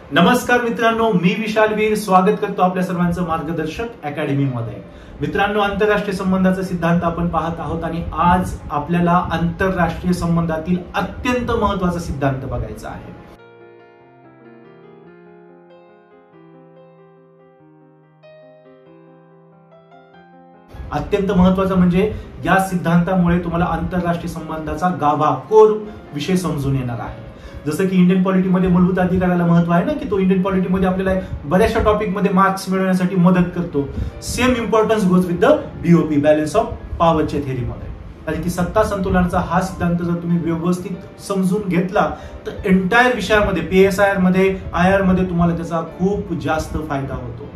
नमस्कार मित्रांनो, मी विशाल वीर स्वागत करतो आपल्या सर्वांचं मार्गदर्शक अकॅडमी मध्ये। मित्रांनो, आंतरराष्ट्रीय संबंधाचा सिद्धांत आपण पाहत आहोत आणि आज आपल्याला आंतरराष्ट्रीय संबंधातील अत्यंत महत्त्वाचा सिद्धांत बघायचा आहे। अत्यंत महत्त्वाचा म्हणजे या सिद्धांतामुळे तुम्हाला आंतरराष्ट्रीय संबंधाचा गाभा कोर विषय समजून येणार आहे। जसं की इंडियन पॉलिटी मध्ये मूलभूत अधिकाराला महत्व आहे ना, की तो इंडियन पॉलिटी मध्ये आपल्याला बऱ्याचशा टॉपिक मध्ये मार्क्स मिळवण्यासाठी मदत करतो। Same importance goes with the BOP, balance of पॉवरच्या थेअरीमध्ये। कारण की सत्ता संतुलनाचा हा सिद्धांत जर तुम्ही व्यवस्थित समजून घेतला तर एंटायर विषयामध्ये, पीएसआयआर मध्ये, आयआर मध्ये तुम्हाला त्याचा खूप जास्त फायदा होतो।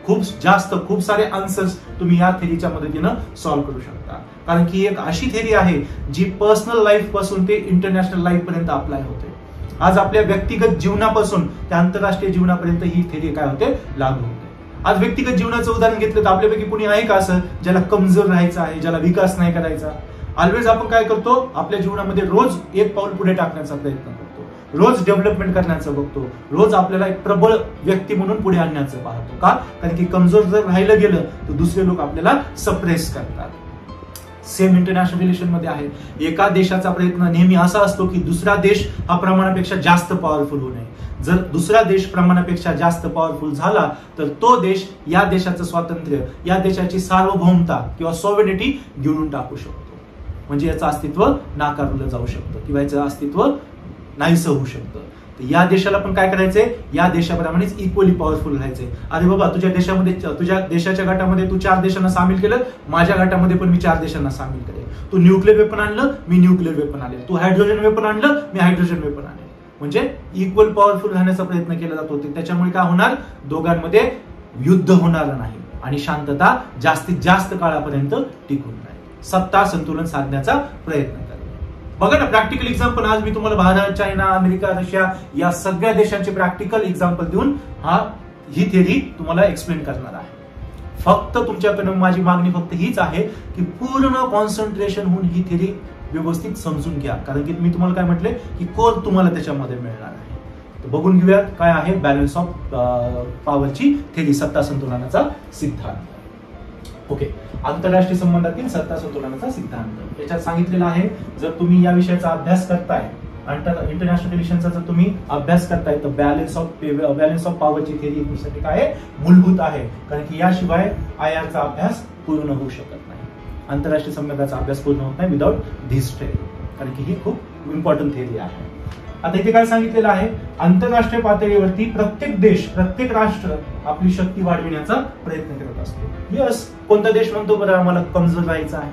खूप सारे आन्सर्स तुम्ही या थेरीच्या मदतीनं सॉल्व्ह करू शकता। कारण की एक अशी थेरी आहे जी पर्सनल लाईफ पासून ते इंटरनॅशनल लाईफ पर्यंत अप्लाय होते। आज आपल्या व्यक्तिगत जीवनापासून ते आंतरराष्ट्रीय जीवनापर्यंत ही थेरी काय होते, लागू होते। आज व्यक्तिगत जीवनाचं उदाहरण घेतलं तर आपल्यापैकी कुणी आहे का असं ज्याला कमजोर राहायचं आहे, ज्याला विकास नाही करायचा? ऑलवेज आपण काय करतो, आपल्या जीवनामध्ये रोज एक पाऊल पुढे टाकण्याचा प्रयत्न करतो, रोज डेव्हलपमेंट करण्याचं बघतो, रोज आपल्याला एक प्रबळ व्यक्ती म्हणून पुढे आणण्याचं पाहतो। का? कारण की कमजोर जर राहिलं गेलं तर दुसरे लोक आपल्याला सप्रेस करतात। सेम इंटरनॅशनल रिलेशन मध्ये आहे। एका देशाचा प्रयत्न नेहमी असा असतो की दुसरा देश हा प्रमाणापेक्षा जास्त पॉवरफुल होऊ नये। जर दुसरा देश प्रमाणापेक्षा जास्त पॉवरफुल झाला तर तो देश या देशाचं स्वातंत्र्य, या देशाची सार्वभौमता किंवा सॉव्हरेनिटी गिळून टाकू शकतो। म्हणजे याचं अस्तित्व नाकारलं जाऊ शकतं किंवा याचं अस्तित्व नाहीसं होऊ शकतं। या देशाला पण काय करायचंय, या देशाप्रमाणेच इक्वली पॉवरफुल राहायचंय। अरे बाबा, तुझ्या देशाच्या गटामध्ये तू 4 देशांना सामील केलं, माझ्या गटामध्ये पण मी 4 देशांना सामील करेल। तू न्यूक्लिअर वेपन आणलं, मी न्यूक्लिअर वेपन आणेल। तू हायड्रोजन वेपन आणलं, मी हायड्रोजन वेपन आणेल। म्हणजे इक्वल पॉवरफुल राहण्याचा प्रयत्न केला जातो। त्याच्यामुळे काय होणार, दोघांमध्ये युद्ध होणार नाही आणि शांतता जास्तीत जास्त काळापर्यंत टिकून राहील। सत्ता संतुलन साधण्याचा प्रयत्न करा। बघा ना, प्रॅक्टिकल एक्झाम्पल आज मी तुम्हाला भारत, चायना, अमेरिका, रशिया या सगळ्या देशांचे प्रॅक्टिकल एक्झाम्पल देऊन ही थेरी तुम्हाला एक्सप्लेन करणार आहे। फक्त तुमच्याकडून माझी मागणी फक्त हीच आहे की पूर्ण कॉन्सन्ट्रेशन होऊन ही थेरी व्यवस्थित समजून घ्या। कारण की मी तुम्हाला काय म्हटले की कोर तुम्हाला त्याच्यामध्ये मिळणार आहे। तर बघून घेऊयात काय आहे बॅलन्स ऑफ पॉवरची थेरी, सत्ता संतुलनाचा सिद्धांत। ओके, आंतरराष्ट्रीय संबंधातील सत्ता संतुलनाचा सिद्धांत याच्यात सांगितलेला आहे। जर तुम्ही या विषयाचा अभ्यास करताय, इंटरनॅशनल रिलेशनचा जर तुम्ही अभ्यास करताय तर बॅलन्स ऑफ पॉवरची थेरी तुमच्यासाठी काय आहे, मूलभूत आहे। कारण की याशिवाय आयआरचा अभ्यास पूर्ण होऊ शकत नाही, आंतरराष्ट्रीय संबंधाचा अभ्यास पूर्ण होत नाही विदाउट धिस थेरी। कारण की ही खूप इम्पॉर्टंट थेरी आहे। आता इथे काय सांगितलेलं आहे, आंतरराष्ट्रीय पातळीवरती प्रत्येक देश, प्रत्येक राष्ट्र आपली शक्ती वाढविण्याचा प्रयत्न करत असतो। यस, कोणता देश म्हणतो बरं आम्हाला कमजोर राहायचं आहे?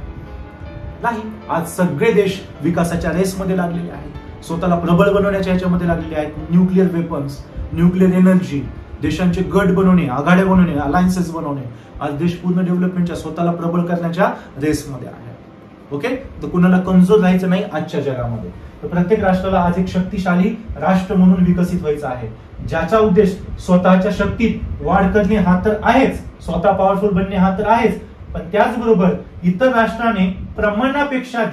नाही, आज सगळे देश विकासाच्या रेसमध्ये लागलेले आहेत, स्वतःला प्रबळ बनवण्याच्या ह्याच्यामध्ये लागलेले आहेत। न्यूक्लिअर वेपन्स, न्यूक्लिअर एनर्जी, देशांचे गट बनवणे, आघाड्या बनवणे, अलायन्सेस बनवणे, आज देश पूर्ण डेव्हलपमेंटच्या, स्वतःला प्रबळ करण्याच्या रेसमध्ये आहे। ओके, तर कुणाला कमजोर राहायचं नाही आजच्या जगामध्ये। तर प्रत्येक राष्ट्राला आज एक शक्तिशाली राष्ट्र म्हणून विकसित व्हायचं आहे, ज्याचा उद्देश स्वतःच्या शक्तीत वाढ करणे हा तर आहेच, स्वतः पॉवरफुल बनणे हा तर आहेच, पण त्याचबरोबर इतर राष्ट्राने प्रमाणापेक्षा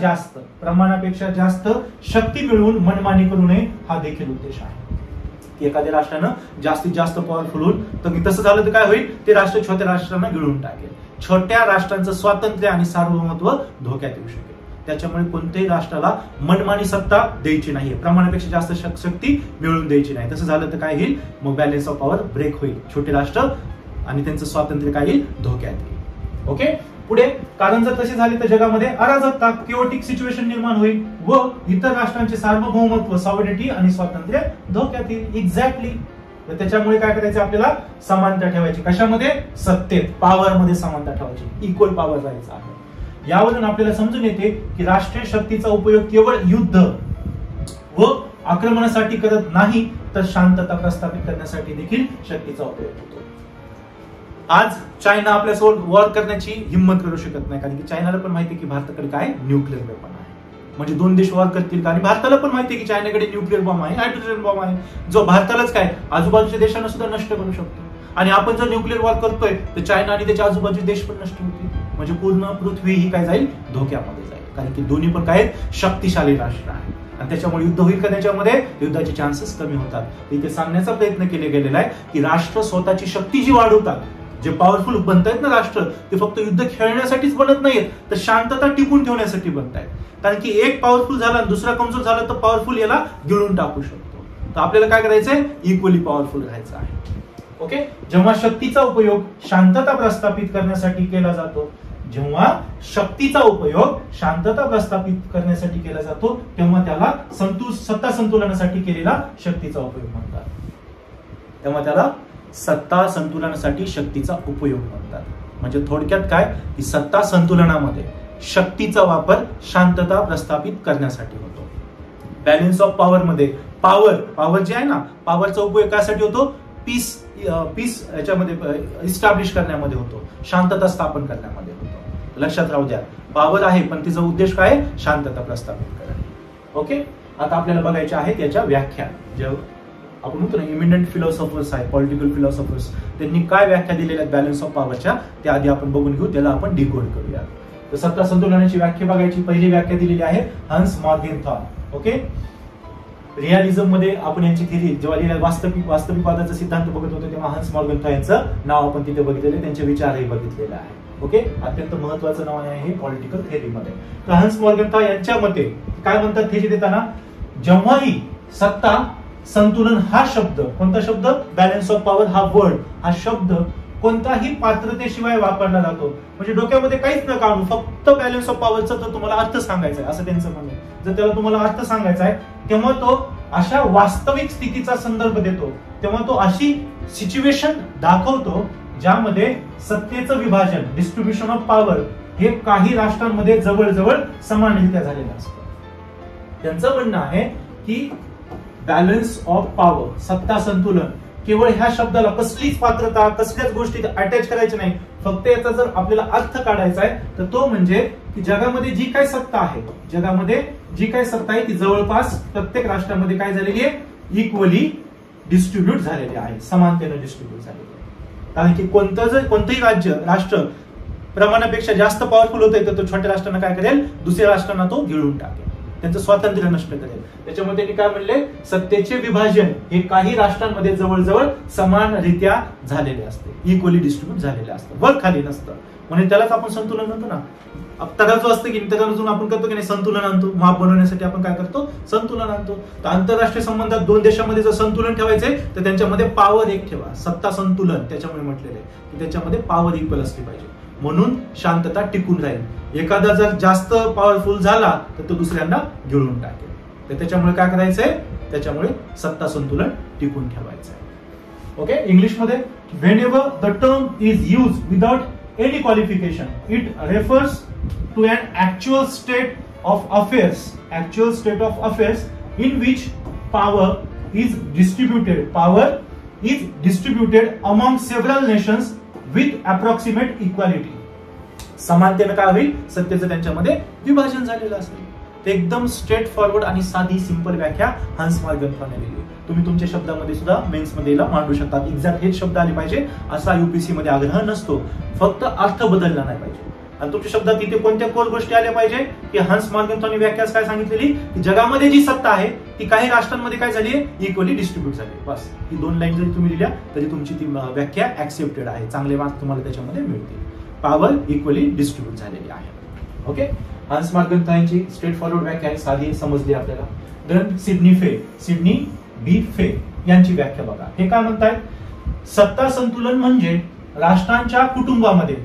जास्त शक्ती मिळवून मनमानी करू नये हा देखील उद्देश आहे। एखाद्या राष्ट्रानं जास्तीत जास्त पॉवरफुल होऊन तर तसं झालं तर काय होईल, ते राष्ट्र छोट्या राष्ट्रांना गिळून टाकेल। छोट्या राष्ट्रांचं स्वातंत्र्य आणि सार्वभौमत्व धोक्यात येऊ शकेल। त्याच्यामुळे कोणत्याही राष्ट्राला मनमानी सत्ता द्यायची नाही, प्रमाणापेक्षा जास्त शक्ती मिळवून द्यायची नाही। तसं झालं तर काय होईल, मग बॅलन्स ऑफ पॉवर ब्रेक होईल, छोटे राष्ट्र आणि त्यांचं स्वातंत्र्य काय येईल, धोक्यात येईल। ओके, पुढे, कारण जर तसे झाले तर जगामध्ये अराजकता, किओटिक सिच्युएशन निर्माण होईल व इतर राष्ट्रांचे सार्वभौमत्व, सॉव्हरेनिटी आणि स्वातंत्र्य धोक्यात येईल। एक्झॅक्टली, तर त्याच्यामुळे काय करायचं, आपल्याला समानता ठेवायची। कशामध्ये? सत्तेत, पॉवर मध्ये समानता ठेवायची, इक्वल पॉवर जायचं आहे। यावरून आपल्याला समजून येते की राष्ट्रीय शक्तीचा उपयोग केवळ युद्ध व आक्रमणासाठी करत नाही तर शांतता प्रस्थापित करण्यासाठी देखील शक्तीचा उपयोग होतो। आज चायना आपल्यासोबत वॉर करण्याची हिंमत करू शकत नाही, कारण की चायनाला पण माहिती की भारताकडे काय न्यूक्लिअर वेपन आहे। म्हणजे 2 देश वॉर करतील का? आणि भारताला पण माहिती की चायनाकडे न्यूक्लिअर बॉम्ब आहे, हायड्रोजन बॉम्ब आहे, जो भारतालाच काय आजूबाजूच्या देशांना सुद्धा नष्ट करू शकतो। आणि आपण जर न्यूक्लिअर वॉर करतोय तर चायना आणि त्याच्या आजूबाजूचे देश पण नष्ट होतील। म्हणजे पूर्ण पृथ्वी ही काय जाईल, धोक्यामध्ये जाईल। कारण की दोन्ही पण काय शक्तिशाली राष्ट्र आहे। आणि त्याच्यामुळे युद्ध होईल का त्याच्यामध्ये, युद्धाचे चान्सेस कमी होतात. इथे सांगण्याचा प्रयत्न केला गेलेला आहे की राष्ट्र स्वतःची शक्ती जी वाढवतात, जे पॉवरफुल बनतायत ना राष्ट्र, ते फक्त युद्ध खेळण्यासाठीच बनत नाहीत, तर शांतता टिकून ठेवण्यासाठी बनतायत. कारण की एक पॉवरफुल झाला दुसरा कमजोर झाला तर पॉवरफुल याला गिळून टाकू शकतो. तर आपल्याला काय करायचंय, इक्वली पॉवरफुल राहायचं आहे. ओके. जेव्हा शक्तीचा उपयोग शांतता प्रस्थापित करण्यासाठी केला जातो, जेव्हा शक्तीचा उपयोग शांतता प्रस्थापित करण्यासाठी केला जातो, तेव्हा त्याला सत्ता संतुलनासाठी केलेला शक्तीचा उपयोग म्हणतात. तेव्हा त्याला सत्ता संतुलनासाठी शक्तीचा उपयोग म्हणतात. म्हणजे थोडक्यात काय की सत्ता संतुलनामध्ये शक्तीचा वापर शांतता प्रस्थापित करण्यासाठी होतो. बॅलन्स ऑफ पॉवर मध्ये पॉवर जे आहे ना, पॉवरचा उपयोग कशासाठी होतो, पीस याच्यामध्ये इस्टॅब्लिश करण्यामध्ये होतो, शांतता स्थापन करण्यामध्ये होतो. लक्षात राहू द्या, पॉवर आहे पण तिचा उद्देश काय, शांतता प्रस्थापित करणे. ओके. आता आपल्याला बघायच्या आहेत याच्या व्याख्या. जे आपण म्हणतो ना इमिडिएट फिलॉसॉफर्स आहे, पॉलिटिकल फिलॉसॉफर्स, त्यांनी काय व्याख्या दिलेल्या आहेत बॅलन्स ऑफ पॉवरच्या, त्या आधी आपण बघून घेऊ, त्याला आपण डिकोड करूया. तर सत्ता संतुलनाची व्याख्या बघायची. पहिली व्याख्या दिलेली आहे हन्स मॉर्गेनथॉन. ओके. रिअलिझम मध्ये आपण यांची थिअरी जेव्हा लिहिल्या वास्तविकवादाचा सिद्धांत बघत होतो तेव्हा हन्स मॉर्गेनथॉन यांचं नाव आपण तिथे बघितलेले, त्यांचे विचारही बघितलेले आहे. ओके. अत्यंत महत्वाचं नाव आहे हे पॉलिटिकल थिअरीमध्ये. तर हन्स मॉर्गेनथॉन यांच्या मते काय म्हणतात थिअरी देताना, जेव्हाही सत्ता संतुलन हा शब्द, कोणता शब्द, बॅलन्स ऑफ पॉवर हा वर्ड, हा शब्द कोणताही पात्रतेशिवाय वापरला जातो, म्हणजे डोक्यामध्ये काहीच न काढू, फक्त बॅलन्स ऑफ पॉवरचा जर तुम्हाला अर्थ सांगायचा आहे असं त्यांचं म्हणणं आहे, जर त्याला तुम्हाला अर्थ सांगायचा आहे तेव्हा तो अशा वास्तविक स्थितीचा संदर्भ देतो, तेव्हा तो अशी सिच्युएशन दाखवतो ज्यामध्ये सत्तेचं विभाजन, डिस्ट्रीब्युशन ऑफ पॉवर हे काही राष्ट्रांमध्ये जवळजवळ समानरित्या झालेलं असतं. त्यांचं म्हणणं आहे की बॅलन्स ऑफ पॉवर, सत्ता संतुलन, केवळ ह्या शब्दाला कसलीच पात्रता, कसल्याच गोष्टी अटॅच करायची नाही, फक्त याचा जर आपल्याला अर्थ काढायचा आहे तर तो म्हणजे की जगामध्ये जी काही सत्ता आहे, जगामध्ये जी काही सत्ता आहे ती जवळपास प्रत्येक राष्ट्रामध्ये काय झालेली आहे, इक्वली डिस्ट्रीब्यूट झालेली आहे, समानतेने डिस्ट्रीब्यूट झालेली आहे. कारण की कोणतंही राष्ट्र प्रमाणापेक्षा जास्त पॉवरफुल होत आहे तर तो छोट्या राष्ट्रांना काय करेल, दुसऱ्या राष्ट्रांना तो गिळून टाकेल, त्यांचं स्वातंत्र्य नष्ट करेल. त्याच्यामुळे त्यांनी काय म्हणले, सत्तेचे विभाजन हे काही राष्ट्रांमध्ये जवळजवळ समानरित्या झालेले असते, इक्वली डिस्ट्रीब्यूट झालेले असतं, वर खाली नसतं. म्हणजे त्यालाच आपण संतुलन म्हणतो ना. तराजू असतं की तराजून आपण करतो की नाही, संतुलन आणतो, माप बनवण्यासाठी आपण काय करतो, संतुलन आणतो. तर आंतरराष्ट्रीय संबंधात दोन देशांमध्ये जर संतुलन ठेवायचंय तर त्यांच्यामध्ये पॉवर एक ठेवा, सत्ता संतुलन, त्याच्यामुळे म्हटलेलं आहे की त्याच्यामध्ये पॉवर इक्वल असली पाहिजे, म्हणून शांतता टिकून राहील. एखादा जर जास्त पॉवरफुल झाला तर तो दुसऱ्यांना गिळून टाकेल. तर त्याच्यामुळे काय करायचंय, त्याच्यामुळे सत्ता संतुलन टिकून ठेवायचंय. ओके. इंग्लिश मध्ये whenever the term is use without any qualification it refers to an actual state of affairs in which power is distributed among several nations with approximate equality. समानतेने काय होईल, सत्तेचं त्यांच्यामध्ये विभाजन झालेलं असेल. ते एकदम स्ट्रेट फॉरवर्ड आणि साधी सिंपल व्याख्या हन्स मॉर्गेनथॉनने दिली. तुम्ही तुमच्या शब्दामध्ये सुद्धा मेन्स मध्ये मांडू शकता. एक्झॅक्ट हेच शब्द आले पाहिजे असा युपीसी मध्ये आग्रह नसतो, फक्त अर्थ बदलला नाही पाहिजे. आणि तुमच्या शब्दात तिथे कोणत्या कोर गोष्टी आल्या पाहिजे की हन्स मॉर्गेनथॉनने व्याख्या काय सांगितलेली की जगामध्ये जी सत्ता आहे ती काही राष्ट्रांमध्ये काय झाली, इक्वली डिस्ट्रीब्यूट झाली. बस ही दोन लाईन जरी तुम्ही दिल्या तरी तुमची ती व्याख्या ऍक्सेप्टेड आहे, चांगले मार्क तुम्हाला त्याच्यामध्ये मिळतील. पॉवर इक्वली डिस्ट्रीब्यूट झालेली आहे. ओके. हन्स मॉर्गेनथॉनची स्ट्रेट फॉरवर्ड व्याख्या आहे, साधी समजली आपल्याला. देन सिडनी बी फे यांची व्याख्या बघा. हे काय म्हणतायत, सत्ता संतुलन म्हणजे राष्ट्रांच्या कुटुंबामध्ये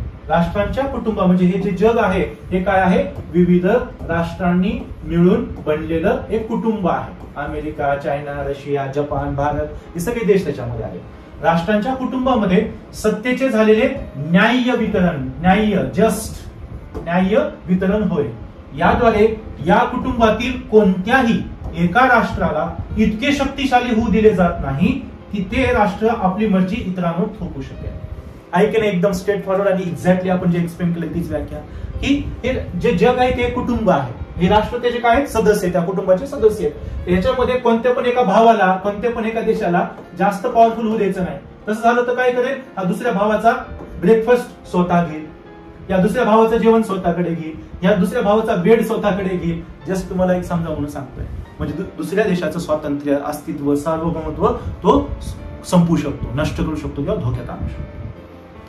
म्हणजे हे जे जग आहे हे काय आहे, विविध राष्ट्रांनी मिळून बनलेलं एक कुटुंब आहे. America, China, Russia, Japan, Bharat हे सगळे देश त्याच्यामध्ये आहे. राष्ट्रांच्या कुटुंबामध्ये सत्तेचे झालेले न्याय्य वितरण होय. याद्वारे या कुटुंबातील कोणत्याही एका राष्ट्राला इतके शक्तिशाली होऊ दिले जात नाही की ते राष्ट्र आपली मर्जी इतरांवर थोपू शकेल. आहे की नाही, एकदम स्ट्रेट फॉरवर्ड आणि एक्झॅक्टली आपण जे एक्सप्लेन केलं तीच व्याख्या की हे जे जग आहे ते कुटुंब आहे, हे राष्ट्र त्याचे काय आहेत, सदस्य, त्या कुटुंबाचे सदस्य आहेत. याच्यामध्ये कोणत्या पण एका भावाला, कोणत्या पण एका देशाला जास्त पॉवरफुल होऊ द्यायचं नाही. तसं झालं तर काय करेल, हा दुसऱ्या भावाचा ब्रेकफास्ट स्वतः घेईल, या दुसऱ्या भावाचं जेवण स्वतःकडे घे, या दुसऱ्या भावाचा बेड स्वतःकडे घे. जस्ट तुम्हाला एक समजा म्हणून सांगतोय. म्हणजे दुसऱ्या देशाचं स्वातंत्र्य, अस्तित्व, सार्वभौमत्व तो संपू शकतो, नष्ट करू शकतो किंवा धोक्यात आणू शकतो.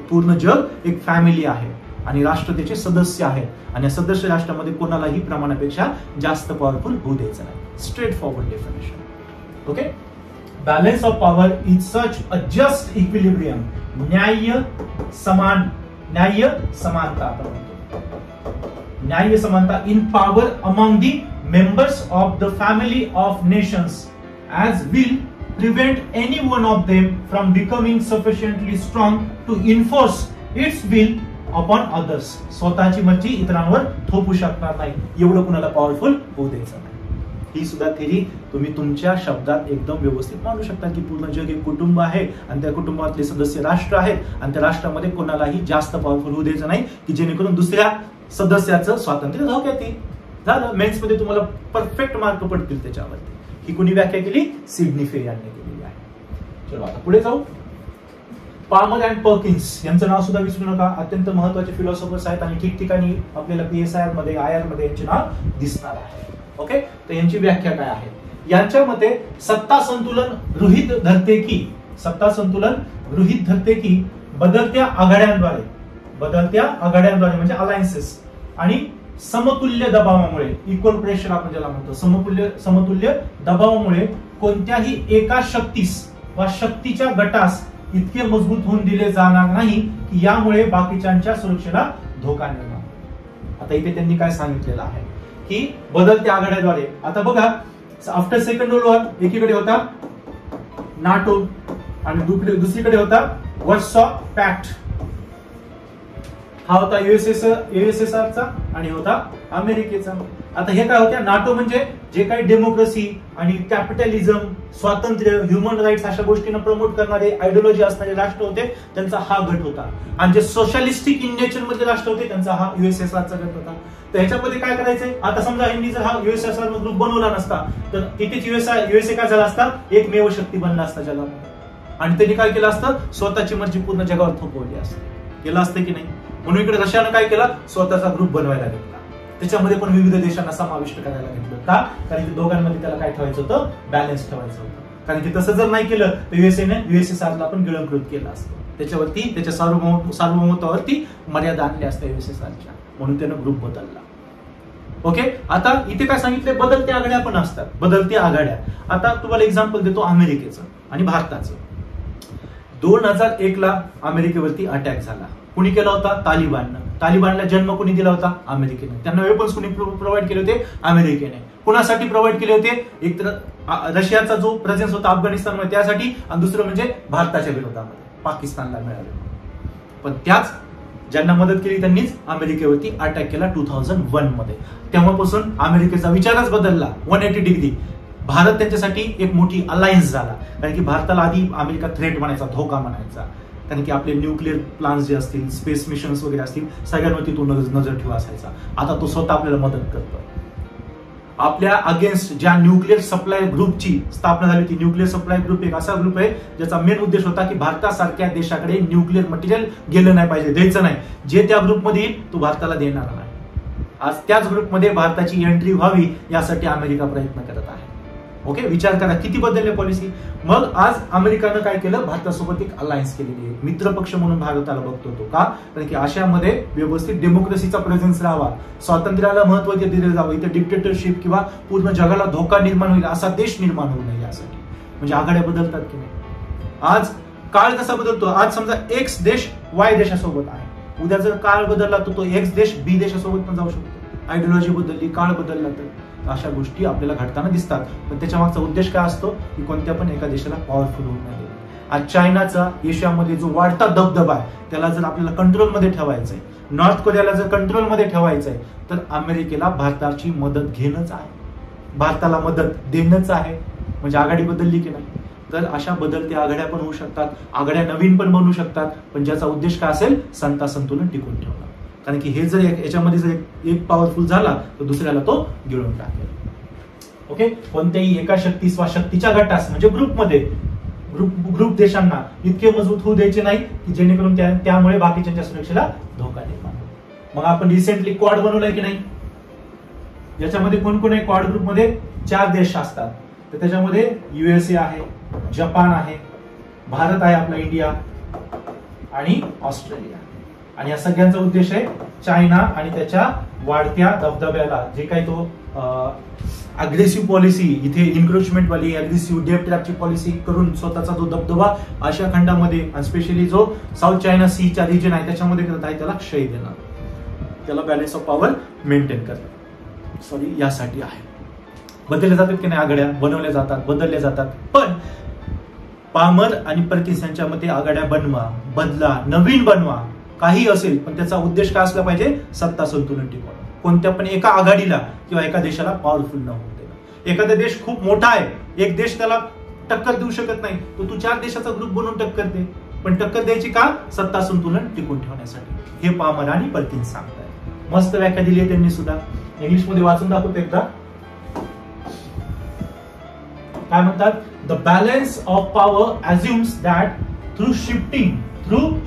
पूर्ण जग एक फॅमिली आहे आणि राष्ट्र त्याचे सदस्य आहेत आणि सदस्य राष्ट्रामध्ये कोणालाही प्रमाणापेक्षा जास्त पॉवरफुल होऊ द्यायचं नाही. Straight forward definition. Okay. Balance of power is such a just equilibrium. न्याय समानता आपण म्हणतो. न्याय समानता in power among the members of the family of nations as will prevent any one of them from becoming sufficiently strong to enforce its will upon others. स्वतःची मर्जी इतरांवर थोपू शकणार नाही, एवढं कुणाला पॉवरफुल होऊ द्यायचं नाही. ही सुद्धा थेरी तुम्ही तुमच्या शब्दात एकदम व्यवस्थित मांडू शकता की पूर्ण जग एक कुटुंब आहे आणि त्या कुटुंबातले सदस्य राष्ट्र आहेत आणि त्या राष्ट्रामध्ये कोणालाही जास्त पॉवरफुल होऊ द्यायचं नाही की जेणेकरून दुसऱ्या सदस्याचं स्वातंत्र्य धोक्यात येईल. झालं. मेन्स मध्ये तुम्हाला परफेक्ट मार्क पडतील त्याच्यावरती. ही कुणी व्याख्या केली? सिडनी फे यांनी केलेली आहे. चलो आता पुढे जाऊ. पामर अँड पर्किन्स यांचं नाव सुद्धा विसरू नका. अत्यंत महत्वाचे फिलॉसॉफर्स आहेत आणि ठिकठिकाणी आपल्याला PSIR मध्ये, IR मध्ये यांचे नाव दिसणार आहे. ओके. तर यांची व्याख्या काय आहे? यांच्या मते सत्ता संतुलन गृहीत धरते की बदलत्या आघाड्यांद्वारे म्हणजे अलायन्सेस आणि समतुल्य दबावामुळे, इक्वल प्रेशर आपण ज्याला म्हणतो, समतुल्य दबावामुळे कोणत्याही एका शक्तीस वा शक्तीच्या गटास इतके मजबूत होऊन दिले जाणार नाही की यामुळे बाकीच्यांच्या सुरक्षेला धोका निर्माण होईल. आता इथे त्यांनी काय सांगितलेलं आहे की बदलत्या आघाड्याद्वारे. आता बघा, आफ्टर सेकंड वर्ल्ड वॉर एकीकडे होता नाटो आणि दुसरीकडे होता वर्सॉ पॅक्ट. हा होता USSRचा आणि होता अमेरिकेचा. आता हे काय होत्या? नाटो म्हणजे जे काही डेमोक्रेसी आणि कॅपिटलिझम, स्वातंत्र्य, ह्युमन राईट्स अशा गोष्टींना प्रमोट करणारे आयडिओलॉजी असणारे राष्ट्र होते, त्यांचा हा गट होता. आणि जे सोशलिस्टिक इन नेचर मधले राष्ट्र होते त्यांचा हा USSRचा गट होता. तर ह्याच्यामध्ये काय करायचंय? आता समजा यांनी जर हा USSR ग्रुप बनवला नसता तर तिथेच USA काय झाला असता? एकमेव शक्ती बनला असता जगामध्ये. आणि त्यांनी काय केलं असतं? स्वतःची मर्जी पूर्ण जगावर थोपवली असते. केलं असतं की नाही? म्हणून इकडे रशियानं काय केलं? स्वतःचा ग्रुप बनवायला घेतला. त्याच्यामध्ये पण विविध देशांना समाविष्ट करायला घेतलं. का? कारण की दोघांमध्ये त्याला काय ठेवायचं होतं? बॅलन्स ठेवायचं होतं. कारण की तसं जर नाही केलं तर USSRला पण गिळंकृत केलं असतं. त्याच्यावरती, त्याच्या सार्वभौमत्वावरती मर्यादा आणल्या असत्या USSRच्या. म्हणून त्यानं ग्रुप बदलला. ओके. आता इथे काय सांगितलंय? बदलत्या आघाड्या पण असतात. बदलत्या आघाड्या. आता तुम्हाला एक्झाम्पल देतो अमेरिकेचं आणि भारताचं. 2001ला अमेरिकेवरती अटॅक झाला. कुणी केला होता? तालिबानला जन्म कुणी दिला होता? अमेरिकेने. त्यांना वेपन्स कुणी प्रोव्हाइड केले होते? अमेरिकेने. कुणासाठी प्रोव्हाइड केले होते? एक तर रशियाचा जो प्रेझेन्स होता अफगाणिस्तानमध्ये त्यासाठी, आणि दुसरं म्हणजे भारताच्या विरोधामध्ये पाकिस्तानला मिळाले. पण त्याच ज्यांना मदत केली त्यांनीच अमेरिकेवरती अटॅक केला 2001 मध्ये. तेव्हापासून अमेरिकेचा विचारच बदलला 180 डिग्री. भारत त्यांच्यासाठी एक मोठी अलायन्स झाला. कारण की भारताला आधी अमेरिका थ्रेट म्हणायचा, धोका म्हणायचा. कारण की आपले न्यूक्लिअर प्लान्स जे असतील, स्पेस मिशन्स वगैरे असतील, सगळ्यांवरती तो नजर ठेवा असायचा. आता तो स्वतः आपल्याला मदत करतो. आपल्या अगेन्स्ट ज्या न्यूक्लिअर सप्लाय ग्रुपची स्थापना झाली, ती न्यूक्लिअर सप्लाय ग्रुप एक असा ग्रुप आहे ज्याचा मेन उद्देश होता की भारतासारख्या देशाकडे न्यूक्लिअर मटेरियल गेलं नाही पाहिजे, द्यायचं नाही. जे त्या ग्रुपमध्ये येईल तो भारताला देणार नाही. आज त्याच ग्रुपमध्ये भारताची एंट्री व्हावी यासाठी अमेरिका प्रयत्न करत आहे. ओके. विचार करा किती बदलले पॉलिसी. मग आज अमेरिकेनं काय केलं? भारतासोबत एक अलायन्स केलेली आहे. मित्रपक्ष म्हणून भारताला बघतो तो. का? कारण की अशामध्ये व्यवस्थित डेमोक्रेसीचा प्रेझेन्स राहावा, स्वातंत्र्याला महत्व दिलं जावं, इथे डिक्टेटरशिप किंवा पूर्ण जगाला धोका निर्माण होईल असा देश निर्माण होऊ नये यासाठी. म्हणजे आघाड्या बदलतात की नाही. आज काळ कसा बदलतो? आज समजा X देश Y देशासोबत आहे, उद्या जर काळ बदलला तर तो X देश B देशासोबत पण जाऊ शकतो. आयडिओलॉजी बदलली, काळ बदलला तर अशा गोष्टी आपल्याला घडताना दिसतात. पण त्याच्या मागचा उद्देश काय असतो की कोणत्या पण एका देशाला पॉवरफुल होऊ नये. आज चायनाचा एशियामध्ये जो वाढता दबदबा आहे त्याला जर आपल्याला कंट्रोलमध्ये ठेवायचंय, नॉर्थ कोरियाला जर कंट्रोलमध्ये ठेवायचंय, तर अमेरिकेला भारताची मदत घेणंच आहे, भारताला मदत देणंच आहे. म्हणजे आघाडी बदलली की नाही. तर अशा बदलत्या आघाड्या पण होऊ शकतात, आघाड्या नवीन पण बनवू शकतात, पण ज्याचा उद्देश काय असेल? सत्ता संतुलन टिकून ठेवणं. कारण की हे जर याच्यामध्ये जर एक पॉवरफुल झाला तर दुसऱ्याला तो गिळून टाकेल. ओके. कोणत्याही एका शक्तीस वा शक्तीच्या गटास म्हणजे ग्रुप देशांना इतके मजबूत होऊ द्यायचे नाही की जेणेकरून त्यामुळे बाकीच्या सुरक्षेला धोका निर्माण होईल. मग आपण रिसेंटली क्वाड बनवलाय की नाही, याच्यामध्ये कोण कोण आहे? क्वाड ग्रुप मध्ये 4 देश असतात. तर त्याच्यामध्ये USA आहे, जपान आहे, भारत आहे आपला इंडिया आणि ऑस्ट्रेलिया. आणि या सगळ्यांचा उद्देश आहे चायना आणि त्याच्या वाढत्या दबदब्याला, जे काही तो अग्रेसिव्ह पॉलिसी इथे इन्क्रोचमेंट वाली अग्रेसिव्ह डेट ट्रॅपची पॉलिसी करून स्वतःचा जो दबदबा आशिया खंडामध्ये आणि स्पेशली जो साऊथ चायना सीचा रिजन आहे त्याच्यामध्ये करत आहे, त्याला क्षय देणं, त्याला बॅलन्स ऑफ पॉवर मेंटेन करणं. सॉरी, यासाठी आहे. बदलल्या जातात की नाही आघाड्या? बनवल्या जातात, बदलल्या जातात. पण पामर आणि पर्किन्स यांच्या मते आघाड्या बनवा, बदला, नवीन बनवा, काही असेल, पण त्याचा उद्देश काय असला पाहिजे? सत्ता संतुलन टिकवणं. कोणत्या पण एका आघाडीला किंवा एका देशाला पॉवरफुल न होऊ देणं. एखादा देश खूप मोठा आहे, एक देश त्याला टक्कर देऊ शकत नाही, तो तू 4 देशाचा ग्रुप बनवून टक्कर दे. पण टक्कर द्यायची का? सत्ता संतुलन टिकून ठेवण्यासाठी. हे पामर आणि पर्किन्स सांगतायत. मस्त व्याख्या दिली आहे त्यांनी सुद्धा. इंग्लिश मध्ये वाचून दाखवतो एकदा. काय म्हणतात? The balance of power assumes that through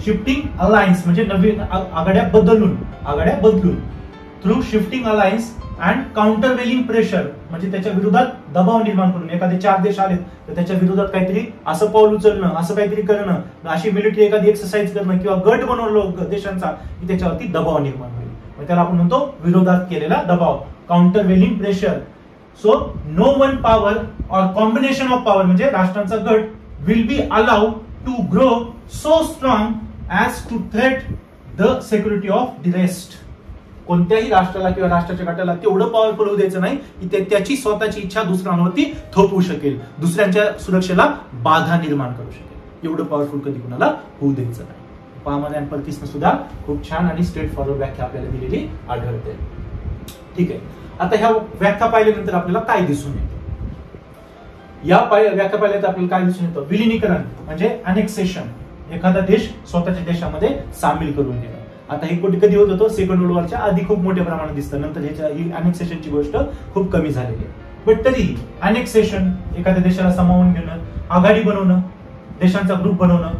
shifting alliance, म्हणजे नवीन आघाड्या बदलून through shifting alliance and countervailing pressure, म्हणजे त्याच्या विरोधात दबाव निर्माण करून, एखादे 4 देश आले तर त्याच्या विरोधात काहीतरी असं पाऊल उचलणं, असं काहीतरी करणं, अशी मिलिटरी एखादी एक्सरसाइज करणं किंवा गट बनवलं देशांचा की त्याच्यावरती दबाव निर्माण होईल. मग त्याला आपण म्हणतो विरोधात केलेला दबाव, countervailing pressure. So no one power or combination of power, म्हणजे राष्ट्रांचा गट will be allowed to grow so strong as to threat the security of the rest. कोणत्याही राष्ट्राला किंवा राष्ट्राच्या गटाला तेवढं पॉवरफुल होऊ द्यायचं नाही की त्याची स्वतःची इच्छा दुसऱ्यांवरती थोपवू शकेल, दुसऱ्यांच्या सुरक्षेला बाधा निर्माण करू शकेल. एवढं पॉवरफुल कधी कुणाला होऊ द्यायचं नाही. पामर आणि पर्किन्सने सुद्धा खूप छान आणि स्ट्रेट फॉरवर्ड व्याख्या आपल्याला दिलेली आढळते. ठीक आहे. आता ह्या व्याख्या पाहिल्यानंतर आपल्याला काय दिसून येतं? या व्याख्या पाहिल्यानंतर आपल्याला काय दिसून येतं? विलिनीकरण म्हणजे अनेक्सेशन, एखादा देश स्वतःच्या देशामध्ये सामील करून घेणं. आता हे कधी होत होतं? सेकंड वर्ल्ड वॉरच्या आधी खूप मोठ्या प्रमाणात दिसतं. नंतर ही अनेक्सेशनची गोष्ट खूप कमी झालेली आहे. बट तरी अनेक्सेशन, एखाद्या देशाला सामावून घेणं, आघाडी बनवणं, देशांचा ग्रुप बनवणं,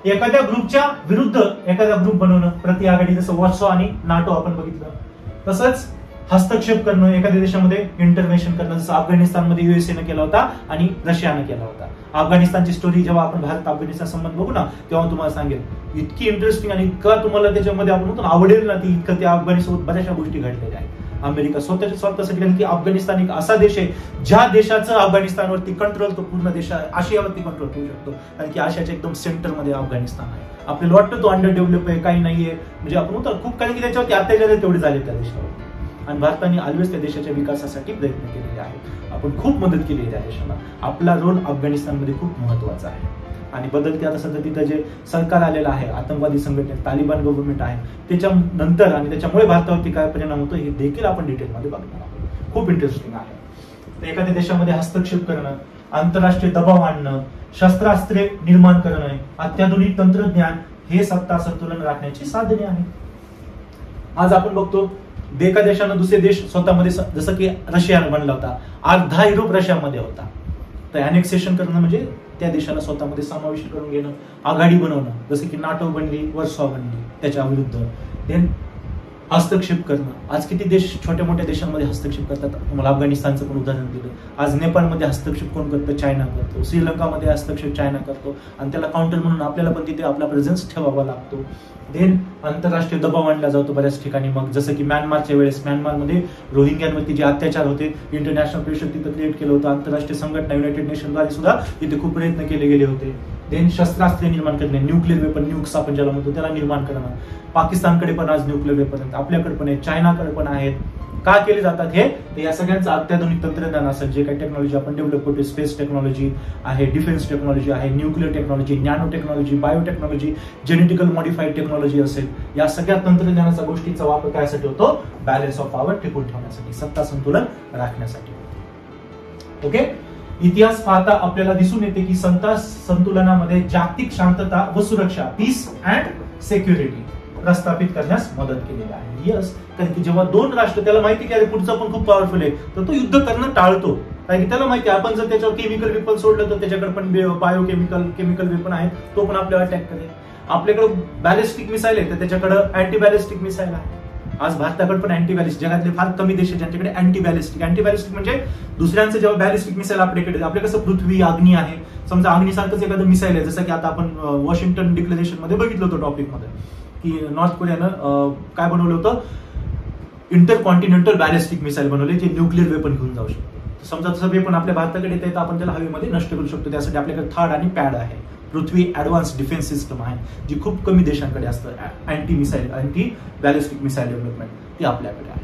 एखाद्या ग्रुपच्या विरुद्ध एखादा ग्रुप बनवणं, प्रति आघाडी, जसं वॉर्सो आणि नाटो आपण बघितलं. तसंच हस्तक्षेप करणं, एखाद्या देशामध्ये इंटरव्हेन्शन करणं, जसं अफगाणिस्तानमध्ये युएसए केला होता आणि रशियानं केला होता. अफगाणिस्तानची स्टोरी जेव्हा आपण भारत अफगाणिस्तान संबंध बघू ना, तेव्हा तुम्हाला सांगेल इतकी इंटरेस्टिंग आणि इतका तुम्हाला त्याच्यामध्ये आपण म्हणतो आवडेल ना ती, इतकं त्या अफगाणिस्तानसोबत बऱ्याचशा गोष्टी घडलेल्या आहेत. अमेरिका स्वतःच्या स्वार्थासाठी, कारण की अफगाणिस्तान एक असा देश आहे ज्या देशाचं अफगाणिस्तानवरती कंट्रोल तो पूर्ण देश आशियावरती कंट्रोल ठेवू शकतो, कारण की आशियाच्या एकदम सेंटरमध्ये अफगाणिस्तान आहे. आपल्याला वाटतं तो अंडर डेव्हलप आहे, काही नाहीये, म्हणजे आपण म्हणतो खूप, कारण की त्याच्यावरती अत्याचार तेवढे झाले त्या देशावर. आणि भारताने ऑलवेज त्या देशाच्या विकासासाठी प्रयत्न केलेले आहेत. आपण खूप मदत केली आहे त्या देशाला. आपला रोल अफगाणिस्तानमध्ये खूप महत्वाचा आहे. आणि बदलते आता सध्या तिथं जे सरकार आलेलं आहे, आतंकवादी संघटना, तालिबान गव्हर्नमेंट आहे, त्याच्यानंतर आणि त्याच्यामुळे भारतावरती काय परिणाम होतो हे देखील आपण डिटेलमध्ये बघणार आहोत. खूप इंटरेस्टिंग आहे. तर एखाद्या देशामध्ये हस्तक्षेप करणं, आंतरराष्ट्रीय दबाव आणणं, शस्त्रास्त्रे निर्माण करणं, अत्याधुनिक तंत्रज्ञान, हे सत्ता संतुलन राखण्याची साधने आहेत. आज आपण बघतो एका देशानं दुसरे देश स्वतःमध्ये, जसं की रशियानं बनला होता, अर्धा युरोप रशियामध्ये होता. तर अनेक्सेशन करणं म्हणजे त्या देशाला स्वतःमध्ये समाविष्ट करून घेणं, आघाडी बनवणं, जसं की नाटो बनली, वर्सॉ बनली, त्याच्या विरुद्ध. देन हस्तक्षेप करणं. आज किती देश छोट्या मोठ्या देशांमध्ये हस्तक्षेप करतात. तुम्हाला अफगाणिस्तानचं पण उदाहरण दिलं. आज नेपाळमध्ये हस्तक्षेप कोण करतं? चायना करतो. श्रीलंकामध्ये हस्तक्षेप चायना करतो आणि त्याला काउंटर म्हणून आपल्याला पण तिथे आपला प्रेझेन्स ठेवावा लागतो. देन आंतरराष्ट्रीय दबाव आणला जातो बऱ्याच ठिकाणी. मग जसं की म्यानमारच्या वेळेस म्यानमारमध्ये रोहिंग्यांवरती जे अत्याचार होते, इंटरनॅशनल प्रेशर तिथं क्रिएट केलं होतं. आंतरराष्ट्रीय संघटना युनायटेड नेशनद्वारे सुद्धा तिथे खूप प्रयत्न केले गेले होते. देन शस्त्रास्त्रे निर्माण करणे, न्यूक्लिअर वेपन, न्यूक्स आपण ज्याला म्हणतो, त्याला निर्माण करणं. पाकिस्तानकडे पण आज न्यूक्लिअर वेपन आहेत, आपल्याकडे पण आहेत, चायनाकडे पण आहेत. का केले जातात हे? या सगळ्यांचं अत्याधुनिक तंत्रज्ञान असेल, जे काही टेक्नॉलॉजी आपण डेव्हलप करतो, स्पेस टेक्नॉलॉजी आहे, डिफेन्स टेक्नॉलॉजी आहे, nuclear technology, nano technology, biotechnology, genetical modified technology असेल, या सगळ्या तंत्रज्ञानाचा गोष्टीचा वापर करायसाठी होतो? बॅलन्स ऑफ पॉवर टिकून ठेवण्यासाठी, सत्ता संतुलन राखण्यासाठी. ओके. इतिहास पाहता आपल्याला दिसून येते की सत्ता संतुलनामध्ये जागतिक शांतता व सुरक्षा, पीस अँड सिक्युरिटी प्रस्थापित करण्यास मदत केलेली आहे. यस, कारण की जेव्हा दोन राष्ट्र, त्याला माहिती की अरे पुढचा पण खूप पॉवरफुल आहे, तर तो युद्ध करणं टाळतो. कारण की त्याला माहिती आपण जर त्याच्यावर केमिकल वेपन सोडलं तर त्याच्याकडे पण केमिकल वेपन आहेत, तो पण आपल्याला अटॅक करेल. आपल्याकडे बॅलिस्टिक मिसाईल आहे तर त्याच्याकडे अँटी बॅलिस्टिक मिसाईल आहे. आज भारताकडे पण अँटी बॅलिस्टिक, जगातले फार कमी देश आहेत ज्यांच्याकडे अँटी बॅलिस्टिक म्हणजे दुसऱ्यांचं जेव्हा बॅलिस्टिक मिसाईल आपल्याकडे, आपल्या कसं पृथ्वी अग्नी आहे, समजा अग्निसारखंच एखादं मिसाईल आहे, जसं की आता आपण वॉशिंग्टन डिक्लेरेशन मध्ये बघितलं होतं टॉपिक मध्ये की नॉर्थ कोरियानं काय बनवलं होतं, इंटरकॉन्टिनेंटल बॅलिस्टिक मिसाईल बनवले जे न्यूक्लिअर वेपन घेऊन जाऊ शकतो. समजा तसं वेपन आपल्या भारताकडे येते तर आपण त्याला हवेमध्ये नष्ट करू शकतो. त्यासाठी आपल्याकडे थार्ड आणि पॅड आहे, पृथ्वी ऍडव्हान्स डिफेन्स सिस्टम आहे, जी खूप कमी देशांकडे असतं. अँटी बॅलिस्टिक मिसाईल डेव्हलपमेंट ती आपल्याकडे आहे.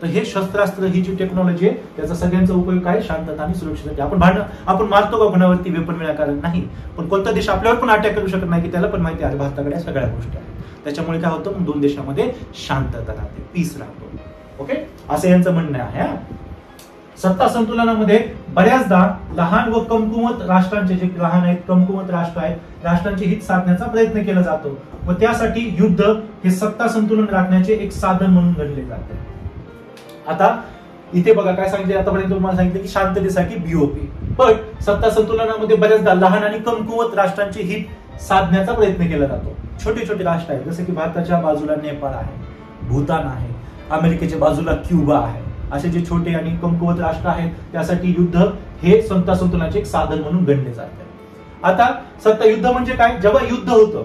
तर हे शस्त्रास्त्र, ही जी टेक्नॉलॉजी आहे त्याचा सगळ्यांचा उपयोग काय, शांतता आणि सुरक्षेसाठी. आपण मारतो का कोणावरती वेपन विनाकारण? नाही. पण कोणता देश आपल्यावर पण अटॅक करू शकत नाही की त्याला पण माहिती आहे भारताकडे सगळ्या गोष्टी आहेत. त्याच्यामुळे काय होतं, दोन देशामध्ये शांतता राहते, पीस राहतो. ओके, असं यांचं म्हणणं आहे. सत्ता संतुलनामध्ये बऱ्याचदा लहान व कमकुवत राष्ट्रांचे, जे लहान आहेत कमकुवत राष्ट्र आहेत, राष्ट्रांचे हित साधण्याचा प्रयत्न केला जातो व त्यासाठी युद्ध हे सत्ता संतुलन राखण्याचे एक साधन म्हणून गणले जाते. आता इथे बघा काय सांगितले, आतापर्यंत तुम्हाला सांगितलं की शांततेसाठी बीओपी, पण सत्ता संतुलनामध्ये बऱ्याचदा लहान आणि कमकुवत राष्ट्रांचे हित साधण्याचा प्रयत्न केला जातो. छोटे छोटे राष्ट्र आहेत, जसे की भारताच्या बाजूला नेपाळ आहे, भूतान आहे, अमेरिकेच्या बाजूला क्युबा आहे, असे जे छोटे आणि कमकुवत राष्ट्र आहेत त्यासाठी युद्ध हे सत्ता संतुलनाचे एक साधन म्हणून गणले जाते. आता सत्ता युद्ध म्हणजे काय, जेव्हा युद्ध होतं,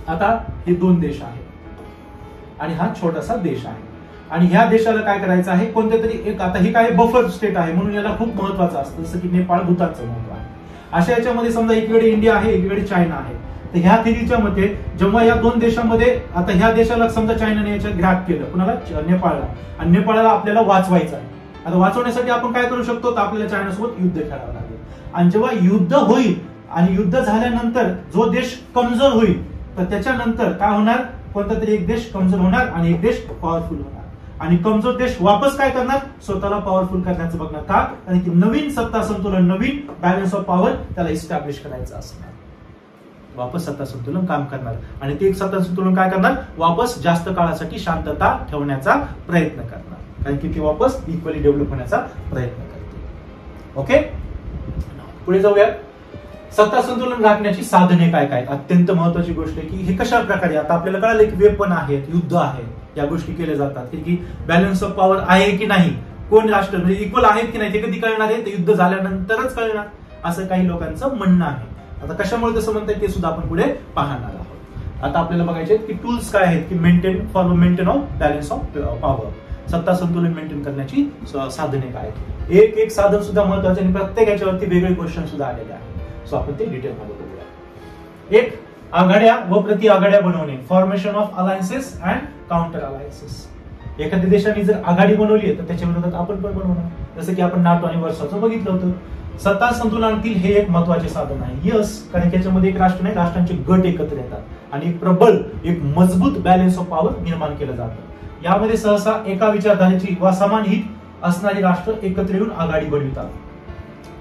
आता हे दोन देश आहेत आणि हा छोटासा देश आहे आणि ह्या देशाला काय करायचं आहे, कोणत्या तरी एक, आता ही काय बफर स्टेट आहे म्हणून याला खूप महत्वाचं असतं, जसं की नेपाळ भूतानचं महत्व आहे. अशा याच्यामध्ये समजा एकीकडे इंडिया आहे, एकीकडे चायना आहे. तर ह्या थिरीच्या मते जेव्हा या दोन देशांमध्ये, आता ह्या देशाला समजा चायनाने याच्या ग्रॅब केलं, कुणाला, नेपाळला, आणि नेपाळला आपल्याला वाचवायचं आहे. आता वाचवण्यासाठी आपण काय करू शकतो, तर आपल्याला चायनासोबत युद्ध खेळावं लागेल. आणि जेव्हा युद्ध होईल आणि युद्ध झाल्यानंतर जो देश कमजोर होईल तर त्याच्यानंतर काय होणार, कोणता तरी एक देश कमजोर होणार आणि एक देश पॉवरफुल होणार. आणि कमजोर देश वापस काय करणार, स्वतःला पॉवरफुल करण्याचं बघणार. का, कारण की नवीन सत्ता संतुलन, नवीन बॅलन्स ऑफ पॉवर त्याला इस्टॅब्लिश करायचं असणार. वापस सत्ता संतुलन काम करणार आणि ते सत्ता संतुलन काय करणार, वापस जास्त काळासाठी शांतता ठेवण्याचा प्रयत्न करणार, कारण की ते वापस इक्वली डेव्हलप होण्याचा प्रयत्न करते. ओके, पुढे जाऊया. सत्ता संतुलन राखण्याची साधने काय काय, अत्यंत महत्वाची गोष्ट आहे की हे कशा प्रकारे, आता आपल्याला कळालं की वेपन आहेत, युद्ध आहे, या गोष्टी केल्या जातात की बॅलन्स ऑफ पॉवर आहे की नाही, कोण राष्ट्र म्हणजे इक्वल आहेत की नाही ते कधी कळणार आहे, ते युद्ध झाल्यानंतरच कळणार, असं काही लोकांचं म्हणणं आहे. आता कशामुळे तसं म्हणतात ते सुद्धा आपण पुढे पाहणार आहोत. आता आपल्याला बघायचे की टूल्स काय आहेत की maintain of balance of power, सत्ता संतुलन मेंटेन करण्याची साधने काय आहेत. एक साधन सुद्धा महत्वाचे आणि प्रत्येक याच्यावरती वेगळे क्वेश्चन सुद्धा आलेले आहेत. सो आपण ते डिटेलमध्ये बघूया. एक, आघाड्या व प्रति आघाड्या बनवणे, formation of alliances and counter alliances. एखाद्या देशाने जर आघाडी बनवली आहे तर त्याच्या विरोधात आपण पण बनवणार, जसं की आपण नाटो आणि वर्षाचं बघितलं होतं. सत्ता संतुलनातील हे एक महत्वाचे साधन आहे. यस, कारण त्याच्यामध्ये एक राष्ट्र नाही, राष्ट्रांचे गट एकत्र येतात आणि एक प्रबल, एक मजबूत बॅलन्स ऑफ पॉवर निर्माण केलं जातं. यामध्ये सहसा एका विचारधारेची वा समान हित असणारी राष्ट्र एकत्र येऊन आघाडी बनवितात.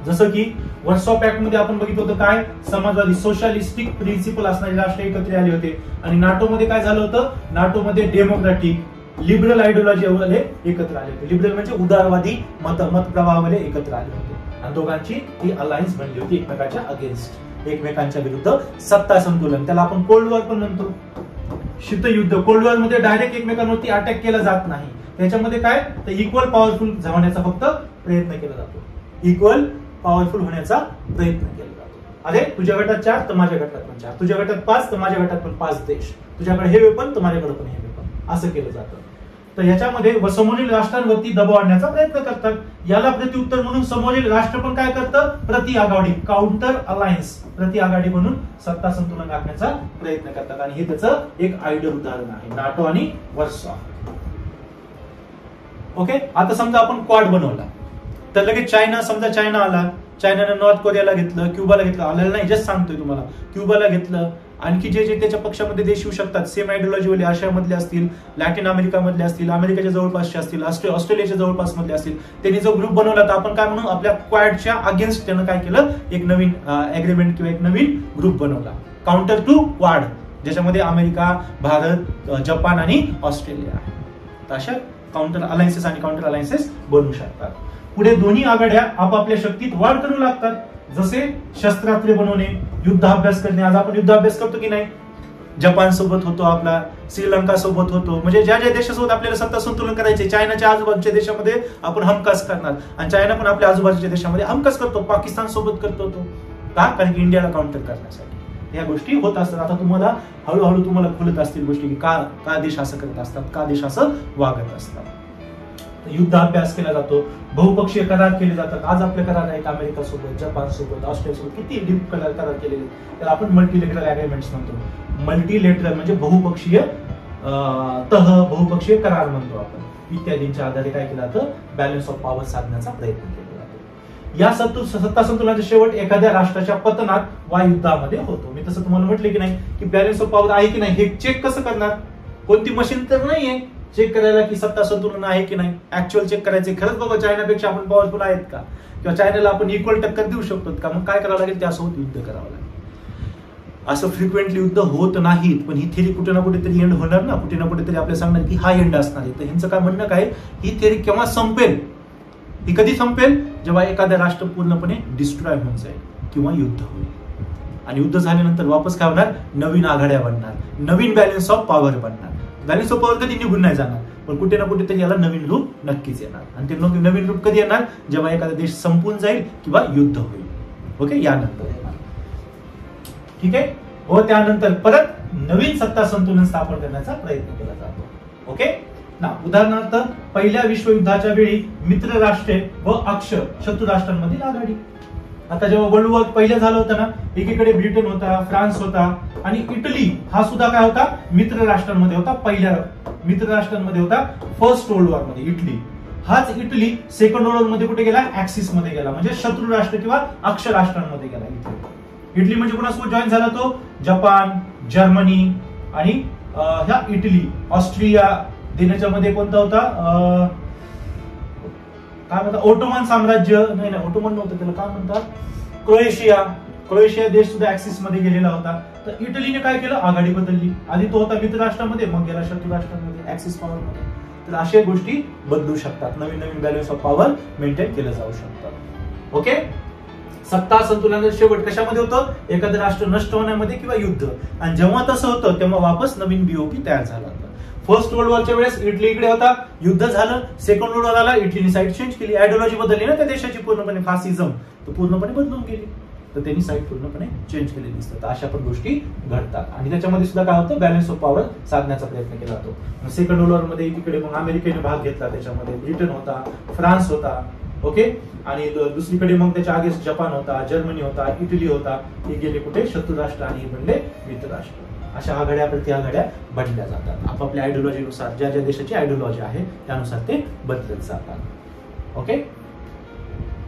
जसं की वर्सॉ पॅक्ट मध्ये आपण बघितलं होतं काय, समाजवादी सोशलिस्टिक प्रिन्सिपल असणारे राष्ट्र एकत्र आले होते. आणि नाटो मध्ये काय झालं होतं, नाटो मध्ये डेमोक्रॅटिक, लिबरल आयडिओलॉजी वाले एकत्र आले होते. लिबरल म्हणजे उदारवादी मतप्रवाहावाले एकत्र आले होते आणि दोघांची ती अलायन्स बनली होती एकमेकांच्या अगेन्स्ट, एकमेकांच्या विरुद्ध. सत्ता संतुलन, त्याला आपण कोल्ड वॉर पण म्हणतो, शीतयुद्ध. कोल्ड वॉर मध्ये डायरेक्ट एकमेकांवरती अटॅक केला जात नाही, त्याच्यामध्ये काय, तर इक्वल पॉवरफुल होण्याचा फक्त प्रयत्न केला जातो, इक्वल पॉवरफुल होण्याचा प्रयत्न केला जातो. अरे तुझ्या गटात 4 तर माझ्या गटात पण 4, तुझ्या गटात 5 तर माझ्या गटात पण 5 देश, तुझ्याकडे हे वेपन तर माझ्याकडे पण हे वेपन, असं केलं जातं. तर याच्यामध्ये समोरील राष्ट्रांवरती दबाव आणण्याचा प्रयत्न करतात. याला प्रत्युत्तर म्हणून समोरील राष्ट्र पण काय करतं, प्रति आघाडी, काउंटर अलायन्स, प्रति आघाडी म्हणून सत्ता संतुलन राखण्याचा प्रयत्न करतात. आणि हे त्याचं एक आयडियल उदाहरण आहे, नाटो आणि वर्सॉ. ओके, आता समजा आपण क्वाड बनवला तर लगेच चायना आला, चायनानं नॉर्थ कोरियाला घेतलं, क्युबाला घेतलं, आलेलं नाही, जस्ट सांगतोय तुम्हाला, क्युबाला घेतलं. आणखी जे जे त्याच्या पक्षामध्ये देश येऊ शकतात, सेम आयडिओलॉजी वाले, आशियामधले असतील, लॅटिन अमेरिका मधले असतील, अमेरिकेच्या जवळपासचे असतील, ऑस्ट्रेलियाच्या जवळपास मधले असतील, त्यांनी जो ग्रुप बनवला तर आपण काय म्हणू, आपल्या क्वाडच्या अगेन्स्ट त्यानं काय केलं, एक नवीन अग्रीमेंट किंवा एक नवीन ग्रुप बनवला, काउंटर टू क्वाड, ज्याच्यामध्ये अमेरिका, भारत, जपान आणि ऑस्ट्रेलिया आहे. तर अशा काउंटर अलायन्सेस आणि काउंटर अलायन्सेस बनवू शकतात. पुढे दोन्ही आघाड्या आपापल्या शक्तीत वाढ करू लागतात, जसे शस्त्रास्त्रे बनवणे, युद्धाभ्यास करणे. आज आपण युद्धाभ्यास करतो की नाही, जपान सोबत होतो आपला, श्रीलंका सोबत होतो, म्हणजे ज्या ज्या देशासोबत आपल्याला सत्ता संतुलन करायचे, चायनाच्या आजूबाजूच्या देशामध्ये आपण हमखास करणार, आणि चायना पण आपल्या आजूबाजूच्या देशामध्ये हमखास करतो, पाकिस्तान सोबत करतो तो का, कारण की इंडियाला काउंटर करण्यासाठी या गोष्टी होत असतात. आता तुम्हाला हळूहळू तुम्हाला खुलत असतील गोष्टी की का देश असं करत असतात, का देश असं वागत असतात. युद्ध अभ्यास केला जातो, बहुपक्षीय करार केले जातात. आज आपले करार आहेत अमेरिका सोबत, जपान सोबत, ऑस्ट्रेलिया सोबत, किती डीप करार केलेले, त्याला आपण मल्टीलेटरल अग्रीमेंट्स म्हणतो. मल्टीलेटरल म्हणजे बहुपक्षीय बहुपक्षीय करार म्हणतो आपण. इत्यादींच्या आधारे काय केलं जातं, बॅलन्स ऑफ पॉवर साधण्याचा प्रयत्न केला जातो. या सत्ता संतुलनाचा शेवट एखाद्या राष्ट्राच्या पतनात वा युद्धामध्ये होतो. मी तसं तुम्हाला म्हटले की नाही की बॅलन्स ऑफ पॉवर आहे की नाही हे चेक कसं करणार, कोणती मशीन तर नाहीये चेक करायला की सत्ता संतुलन आहे की नाही. ऍक्च्युअल चेक करायचे, खरंच बाबा चायनापेक्षा आपण पॉवरफुल आहेत का, किंवा चायनाला आपण इक्वल टक्कर देऊ शकतो का, मग काय करावं लागेल, त्यासोबत युद्ध करावं लागेल. असं फ्रिक्वेंटली युद्ध होत नाहीत, पण ही थेरी कुठे ना कुठेतरी एंड होणार ना, कुठे ना कुठेतरी आपल्याला सांगणार की हा एंड असणार आहे. तर ह्यांचं काय म्हणणं काय, ही थेरी केव्हा संपेल, ही कधी संपेल, जेव्हा एखादं राष्ट्र पूर्णपणे डिस्ट्रॉय होऊन जाईल किंवा युद्ध होईल. आणि युद्ध झाल्यानंतर वापस काय होणार, नवीन आघाड्या बनणार, नवीन बॅलन्स ऑफ पॉवर बनणार. बॅलन्स ऑफ पॉवर कधी निघून नाही जाणार, पण कुठे ना कुठेतरी याला नवीन रूप नक्कीच येणार. आणि ते नवीन रूप कधी येणार, जेव्हा एखादा देश संपून जाईल किंवा युद्ध होईल. ओके, यानंतर येणार. ठीक आहे, व त्यानंतर परत नवीन सत्ता संतुलन स्थापन करण्याचा प्रयत्न केला जातो. ओके ना, उदाहरणार्थ पहिल्या विश्वयुद्धाच्या वेळी मित्र राष्ट्रे व अक्ष शत्रू राष्ट्रांमधील आघाडी. आता जेव्हा वर्ल्ड वॉर पहिलं झालं होतं ना, एकीकडे ब्रिटन होता, फ्रान्स होता, आणि इटली हा सुद्धा काय होता, मित्र राष्ट्रांमध्ये होता. पहिल्या मित्र राष्ट्रांमध्ये होता फर्स्ट वर्ल्ड वॉर मध्ये इटली. हाच इटली सेकंड वर्ल्ड वॉर मध्ये कुठे गेला, ऍक्सिस मध्ये गेला, म्हणजे शत्रू राष्ट्र किंवा अक्ष राष्ट्रांमध्ये गेला. इटली म्हणजे कोणासोबत जॉईन झाला तो, जपान, जर्मनी आणि ह्या इटली. ऑस्ट्रिया देण्याच्या मध्ये कोणता होता, काय म्हणतात, ओटोमन साम्राज्य, नाही ओटोमन नव्हतं, त्याला काय म्हणतात, क्रोएशिया देश सुद्धा ऍक्सिस मध्ये गेलेला होता. तर इटलीने काय केलं, आघाडी बदलली. आधी तो होता मित्र राष्ट्रामध्ये, मग गेला शत्रू राष्ट्रांमध्ये, ऍक्सिस पॉवर मध्ये. तर अशा गोष्टी बदलू शकतात, नवीन नवीन बॅलन्स ऑफ पॉवर मेंटेन केलं जाऊ शकतं. ओके, सत्ता संतुलनाचं शेवट कशामध्ये होतं, एखादं राष्ट्र नष्ट होण्यामध्ये किंवा युद्ध. आणि जेव्हा तसं होतं तेव्हा वापस नवीन बीओपी तयार झाला होता. फर्स्ट वर्ल्ड वॉरच्या वेळेस इटली इकडे होता, युद्ध झालं. सेकंड वर्ल्ड वॉर आला, इटलीने साईड चेंज केली, आयडिओलॉजी बदलली ना त्या देशाची पूर्णपणे, फासिझम तर पूर्णपणे बदलून गेली, तर त्यांनी साईड पूर्णपणे चेंज केलेली दिसतात. अशा पण गोष्टी घडतात. आणि त्याच्यामध्ये सुद्धा काय होतं, बॅलन्स ऑफ पॉवर साधण्याचा प्रयत्न केला जातो. सेकंड वर्ल्ड वॉर मध्ये एकीकडे मग अमेरिकेने भाग घेतला, त्याच्यामध्ये ब्रिटन होता, फ्रान्स होता. ओके, आणि दुसरीकडे मग त्याच्या आगे जपान होता, जर्मनी होता, इटली होता. हे गेले कुठे, शत्रू राष्ट्र, आणि हे बनले मित्र राष्ट्र. अशा आघाड्या प्रति आघाड्या बनल्या जातात. आपापल्या आयडिओलॉजीनुसार, ज्या ज्या देशाची आयडिओलॉजी आहे त्यानुसार ते बदलत जातात. ओके,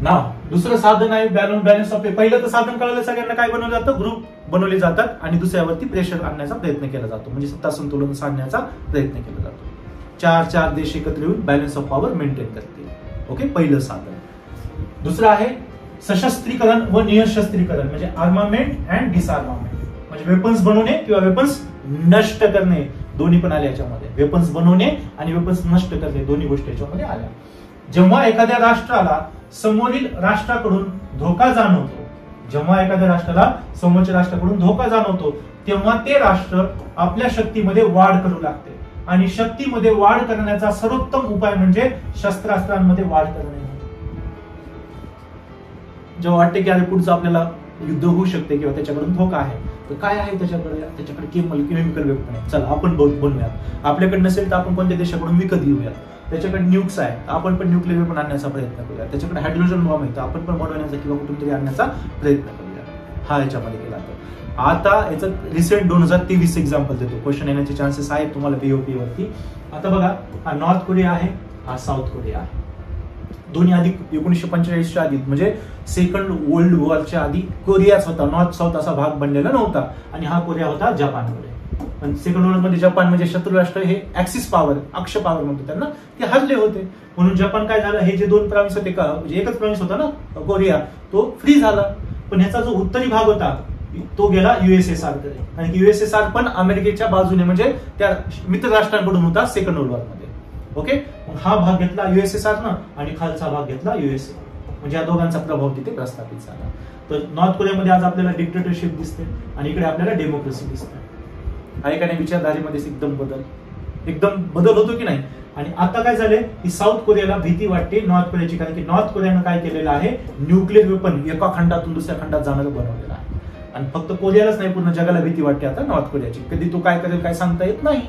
नाव दुसरं साधन आहे बॅलन्स ऑफ. पहिलं तर साधन कळलं सगळ्यांना, काय बनवलं जातं, ग्रुप बनवले जातात आणि दुसऱ्यावरती प्रेशर आणण्याचा प्रयत्न केला जातो, म्हणजे सत्ता संतुलन साधण्याचा प्रयत्न केला जातो. 4 देश एकत्र येऊन बॅलन्स ऑफ पॉवर मेंटेन करतील. ओके, पहिलं साधन. दुसरं आहे सशस्त्रीकरण व निशस्त्रीकरण, म्हणजे आर्मामेंट अँड डिसआर्मामेंट, म्हणजे वेपन्स बनवणे किंवा वेपन्स नष्ट करणे, दोन्ही पण आले याच्यामध्ये. वेपन्स बनवणे आणि वेपन्स नष्ट करणे दोन्ही गोष्टी याच्यामध्ये आल्या. जेव्हा एखाद्या राष्ट्राला समोरील राष्ट्राकडून धोका जाणवतो, जेव्हा एखाद्या राष्ट्राला समोरच्या राष्ट्राकडून धोका जाणवतो, तेव्हा ते राष्ट्र आपल्या शक्तीमध्ये वाढ करू लागते. आणि शक्तीमध्ये वाढ करण्याचा सर्वोत्तम उपाय म्हणजे शस्त्रास्त्रांमध्ये वाढ करणे. जेव्हा वाटते की अरे पुढचं आपल्याला युद्ध होऊ शकते किंवा त्याच्याकडून धोका आहे, तर काय आहे त्याच्याकडे केमिकल वेपन आहे, चला आपण बनवूयात. आपल्याकडे नसेल तर आपण कोणत्या देशाकडून विकत घेऊयात. त्याच्याकडे न्यूक्स आहे, आपण पण न्यूक्लिअर वेपन आणण्याचा प्रयत्न करूया. त्याच्याकडे हायड्रोजन बॉम्ब आहे, तर आपण पण बनवण्याचा किंवा कुठून तरी आणण्याचा प्रयत्न करूया. हा याच्यामध्ये केला तर. आता याचं रिसेंट 2023 एक्झाम्पल देतो, क्वेश्चन येण्याचे चान्सेस आहेत तुम्हाला बीओपी वरती. आता बघा, हा नॉर्थ कोरिया आहे, हा साऊथ कोरिया आहे. दोन्ही आधी 1945च्या आधी, म्हणजे सेकंड वर्ल्ड वॉरच्या आधी कोरियाच होता, नॉर्थ साऊथ असा भाग बनलेला नव्हता. आणि हा कोरिया होता जपानकडे. पण सेकंड वर्ल्ड मध्ये जपान म्हणजे शत्रू राष्ट्र, हे ऍक्सिस पॉवर, अक्ष पॉवर म्हणतो त्यांना, ते हरले होते. म्हणून जपान काय झालं, हे जे 2 प्रॉव्हिन्स होते का, म्हणजे एकच प्रॉव्हिन्स होता ना कोरिया, तो फ्री झाला. पण ह्याचा जो उत्तरी भाग होता तो गेला युएसएसआर कडे. कारण की युएसएसआर पण अमेरिकेच्या बाजूने, म्हणजे त्या मित्र राष्ट्रांकडून होता सेकंड वर्ल्ड वॉर मध्ये. ओके, हा भाग घेतला युएसएसआर न आणि खालचा भाग घेतला युएसए, म्हणजे या दोघांचा प्रभाव तिथे प्रस्थापित झाला. तर नॉर्थ कोरियामध्ये आज आपल्याला डिक्टेटरशिप दिसते आणि इकडे आपल्याला डेमोक्रेसी दिसते. आहे का नाही, विचारधारेमध्ये एकदम बदल होतो की नाही. आणि आता काय झालंय की साऊथ कोरियाला भीती वाटते नॉर्थ कोरियाची, कारण की नॉर्थ कोरियानं काय केलेलं आहे, न्यूक्लिअर वेपन एका खंडातून दुसऱ्या खंडात जाणारं बनवलेलं आहे. आणि फक्त कोरियालाच नाही, पूर्ण जगाला भीती वाटते आता नॉर्थ कोरियाची. कधी तो काय करेल काय सांगता येत नाही.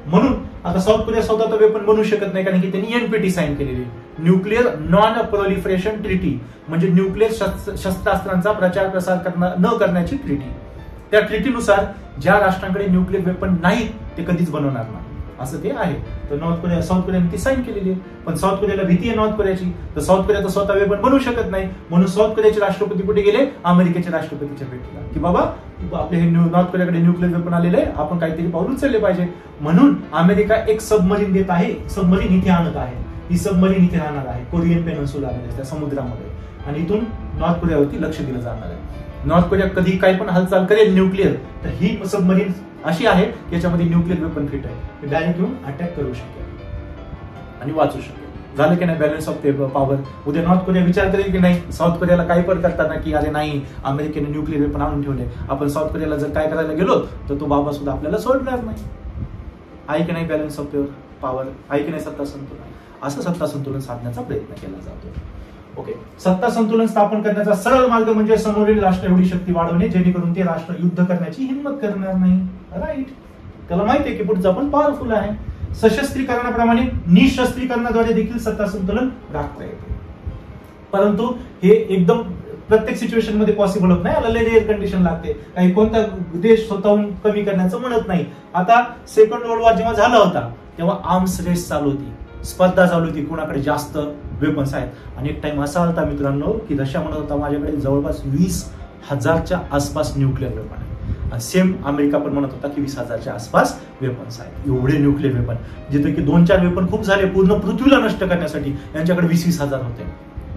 म्हणून आता साऊथ कोरिया स्वतःचं वेपन बनवू शकत नाही, कारण की त्यांनी एनपीटी साईन केलेली, न्यूक्लिअर नॉन प्रोलिफरेशन ट्रिटी, म्हणजे न्यूक्लिअर शस्त्रास्त्रांचा प्रचार प्रसार न करण्याची ट्रिटी. त्या ट्रिटीनुसार ज्या राष्ट्रांकडे न्यूक्लिअर वेपन नाहीत ते कधीच बनवणार नाही, असं ते आहे. तर साऊथ कोरियाने ती साईन केलेली आहे. पण साऊथ कोरियाला भीती आहे नॉर्थ कोरियाची, तर साऊथ कोरिया तर स्वतः वेपन बनवू शकत नाही. म्हणून साऊथ कोरियाचे राष्ट्रपती कुठे गेले, अमेरिकेच्या राष्ट्रपतीच्या भेटीला, की बाबा आपले हे नॉर्थ कोरियाकडे न्यूक्लिअर वेपन आलेले आहे, आपण काहीतरी पाऊल उचलले पाहिजे. म्हणून अमेरिका एक सबमरीन देत आहे, सबमरीन इथे आणत आहे. ही सबमरीन इथे राहणार आहे कोरियन पेनिन्सुलामध्ये, त्या समुद्रामध्ये, आणि इथून नॉर्थ कोरियावरती लक्ष दिलं जाणार आहे. नॉर्थ कोरिया कधी काही पण हालचाल करेल न्यूक्लिअर, तर ही सबमरीन अशी आहे याच्यामध्ये न्यूक्लिअर वेपन फिट आहे, डायरेक्ट येऊन अटॅक करू शकेल आणि वाचू शकेल. झालं की नाही बॅलन्स ऑफ पॉवर. उद्या नॉर्थ कोरिया विचार करेल की नाही, साऊथ कोरियाला काही पण करताना की अरे नाही अमेरिकेने न्यूक्लिअर वेपन आणून ठेवले, आपण साऊथ कोरियाला जर काय करायला गेलो तर तो बाबा सुद्धा आपल्याला सोडणार नाही. आहे की नाही बॅलन्स ऑफ पॉवर, आहे की नाही सत्ता संतुलन. असं सत्ता संतुलन साधण्याचा प्रयत्न केला जातो. ओके, सत्ता संतुलन स्थापन करण्याचा सरळ मार्ग म्हणजे समोरील राष्ट्र एवढी शक्ती वाढवणे जेणेकरून ते राष्ट्र युद्ध करण्याची हिंमत करणार नाही. राईट, त्याला माहिती आहे की पुढचं पण पॉवरफुल आहे. सशस्त्रीकरणाप्रमाणे निशस्त्रीकरणाद्वारे देखील सत्ता संतुलन राखता येते, परंतु हे एकदम प्रत्येक सिच्युएशन मध्ये पॉसिबल होत नाही. याला रेअर कंडिशन लागते. काही कोणता देश स्वतःहून कमी करण्याचं म्हणत नाही. आता सेकंड वर्ल्ड वॉर जेव्हा झाला होता तेव्हा आर्म्स रेस चालू होती, स्पर्धा चालू होती कुणाकडे जास्त वेपन्स आहेत. आणि एक टाइम असा होता मित्रांनो की रशिया म्हणत होता माझ्याकडे जवळपास 20,000च्या आसपास न्यूक्लिअर वेपन आहे. आणि सेम अमेरिका पण म्हणत होता की 20,000च्या आसपास वेपन्स आहेत. एवढे न्यूक्लिअर वेपन, जिथे की 2-4 वेपन खूप झाले पूर्ण पृथ्वीला नष्ट करण्यासाठी, यांच्याकडे 20,000 होते.